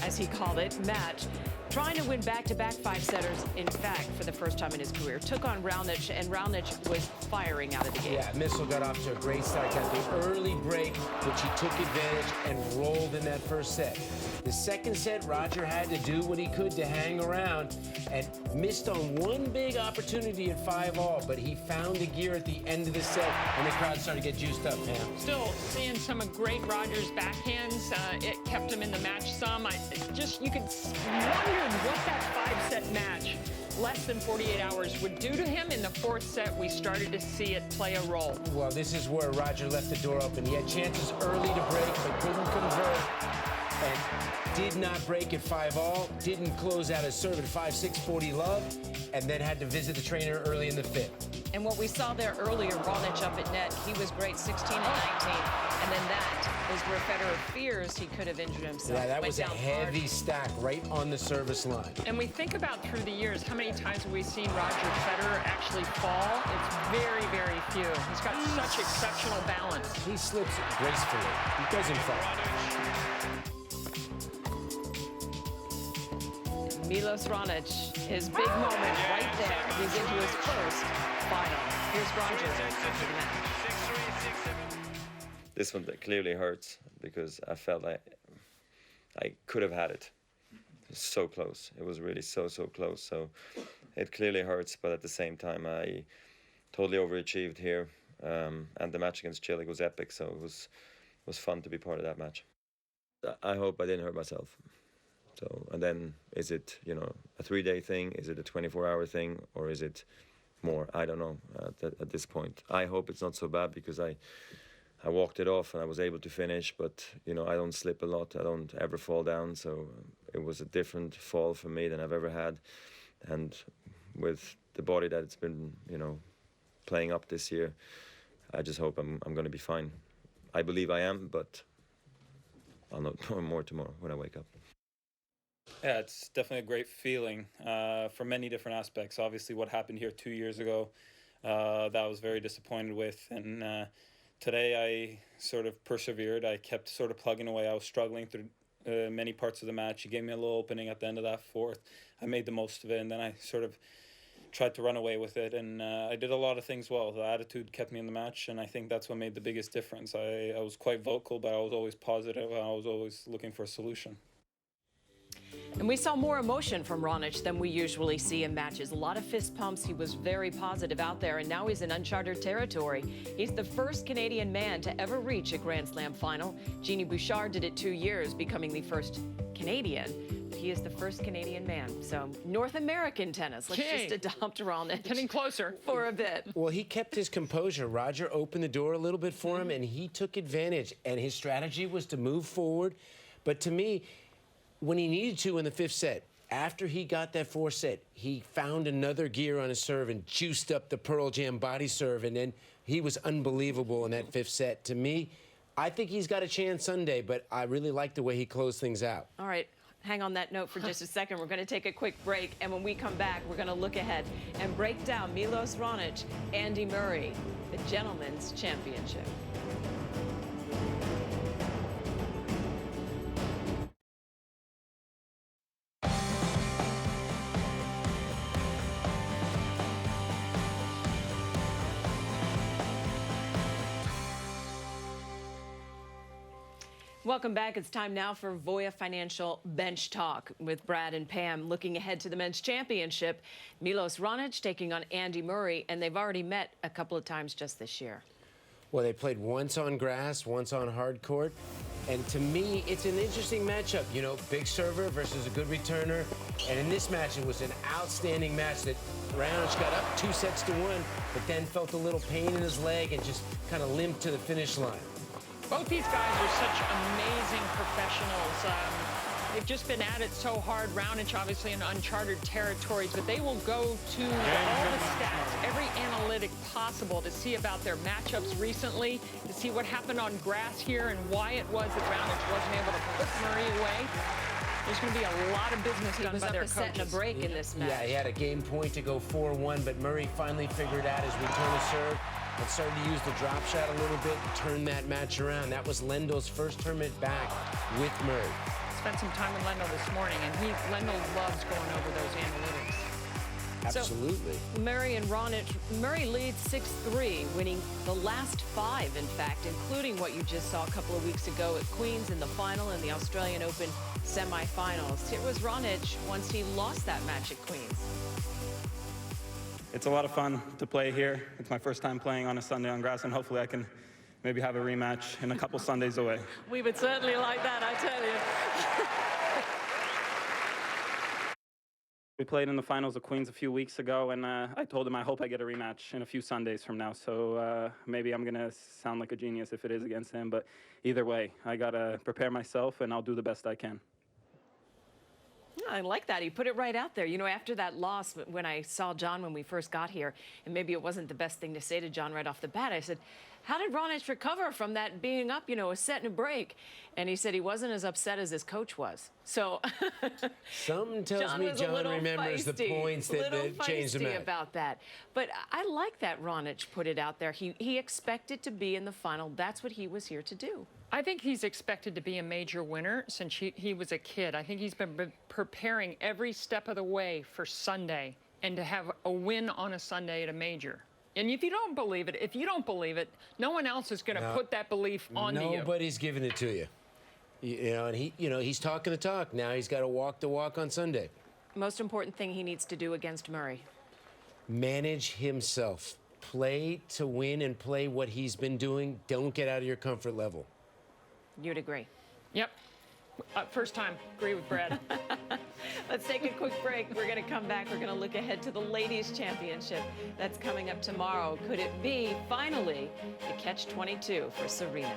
as he called it, match. Trying to win back-to-back 5-setters, in fact, for the first time in his career. Took on Raonic, and Raonic was firing out of the gate. Yeah, Missile got off to a great start. Got the early break, which he took advantage and rolled in that first set. The second set, Roger had to do what he could to hang around and missed on one big opportunity at 5-all, but he found the gear at the end of the set, and the crowd started to get juiced up, man. Still seeing some of great Rogers' backhands. It kept him in the match some. You could wonder what that 5-set match less than 48 hours would do to him. In the fourth set, we started to see it play a role. Well, this is where Roger left the door open. He had chances early to break, but couldn't convert. And did not break at 5-all, didn't close out his serve at 5-6, 40 love, and then had to visit the trainer early in the fifth. And what we saw there earlier, Raonic up at net, he was great, 16 and 19. And then that is where Federer fears he could have injured himself. Yeah, that was a heavy stack right on the service line. And we think about through the years, how many times have we seen Roger Federer actually fall? It's very, very few. He's got such exceptional balance. He slips gracefully. He doesn't fall. Milos Raonic, his big moment right there. He's into his first final. Here's Roger. This one clearly hurts because I felt like I could have had it. It was so close. It was really so close. So it clearly hurts, but at the same time, I totally overachieved here. And the match against Chile was epic, so it was fun to be part of that match. I hope I didn't hurt myself. So, and then is it, you know, a 3-day thing? Is it a 24-hour thing? Or is it more? I don't know at this point. I hope it's not so bad because I walked it off and I was able to finish, but, you know, I don't slip a lot. I don't ever fall down. So it was a different fall for me than I've ever had. And with the body that it's been, you know, playing up this year, I just hope I'm going to be fine. I believe I am, but I'll know more tomorrow when I wake up. Yeah, it's definitely a great feeling for many different aspects. Obviously, what happened here 2 years ago, that I was very disappointed with. And today I sort of persevered. I kept sort of plugging away. I was struggling through many parts of the match. He gave me a little opening at the end of that fourth. I made the most of it, and then I sort of tried to run away with it. And I did a lot of things well. The attitude kept me in the match, and I think that's what made the biggest difference. I was quite vocal, but I was always positive. I was always looking for a solution. And we saw more emotion from Raonic than we usually see in matches. A lot of fist pumps. He was very positive out there, and now he's in uncharted territory. He's the first Canadian man to ever reach a Grand Slam final. Genie Bouchard did it 2 years, becoming the first Canadian. He is the first Canadian man. So North American tennis. Let's just adopt Raonic. Getting closer. For a bit. Well, he kept his composure. Roger opened the door a little bit for him, and he took advantage. And his strategy was to move forward. But to me, when he needed to in the fifth set, after he got that fourth set, he found another gear on his serve and juiced up the Pearl Jam body serve, and then he was unbelievable in that fifth set. To me, I think he's got a chance Sunday, but I really like the way he closed things out. All right. Hang on that note for just a second. We're going to take a quick break, and when we come back, we're going to look ahead and break down Milos Raonic, Andy Murray, the Gentlemen's Championship. Welcome back. It's time now for Voya Financial Bench Talk with Brad and Pam. Looking ahead to the men's championship, Milos Raonic taking on Andy Murray, and they've already met a couple of times just this year. Well, they played once on grass, once on hard court, and to me, it's an interesting matchup. You know, big server versus a good returner, and in this match, it was an outstanding match that Raonic got up 2-1, but then felt a little pain in his leg and just kind of limped to the finish line. Both these guys are such amazing professionals. They've just been at it so hard. Raonic obviously in uncharted territories, but they will go to all the stats, every analytic possible to see about their matchups recently, to see what happened on grass here and why it was that Raonic wasn't able to put Murray away. There's going to be a lot of business done by their coaches. Set and a break in this match. Yeah, he had a game point to go 4-1, but Murray finally figured out his return to serve and started to use the drop shot a little bit, turn that match around. That was Lendl's first tournament back with Murray. Spent some time with Lendl this morning, and Lendl loves going over those analytics. Absolutely. So, Murray and Raonic, Murray leads 6-3, winning the last 5, in fact, including what you just saw a couple of weeks ago at Queens in the final and the Australian Open semifinals. Here was Raonic once he lost that match at Queens. It's a lot of fun to play here. It's my first time playing on a Sunday on grass, and hopefully I can maybe have a rematch in a couple Sundays away. We would certainly like that, I tell you. We played in the finals of Queens a few weeks ago, and I told him I hope I get a rematch in a few Sundays from now. So maybe I'm going to sound like a genius if it is against him. But either way, I got to prepare myself, and I'll do the best I can. I like that. He put it right out there. You know, after that loss, when I saw John when we first got here, and maybe it wasn't the best thing to say to John right off the bat, I said, how did Raonic recover from that being up, you know, a set and a break? And he said he wasn't as upset as his coach was. So something tells me John remembers the points that changed the match. About that. But I like that Raonic put it out there. He expected to be in the final. That's what he was here to do. I think he's expected to be a major winner since he was a kid. I think he's been preparing every step of the way for Sunday, and to have a win on a Sunday at a major. And if you don't believe it, no one else is going to put that belief onto you. Nobody's giving it to you. You know, and he's talking the talk. Now he's got to walk the walk on Sunday. Most important thing he needs to do against Murray. Manage himself. Play to win and play what he's been doing. Don't get out of your comfort level. You'd agree? Yep. First time. Agree with Brad. Let's take a quick break. We're going to come back. We're going to look ahead to the Ladies' Championship that's coming up tomorrow. Could it be, finally, the catch-22 for Serena?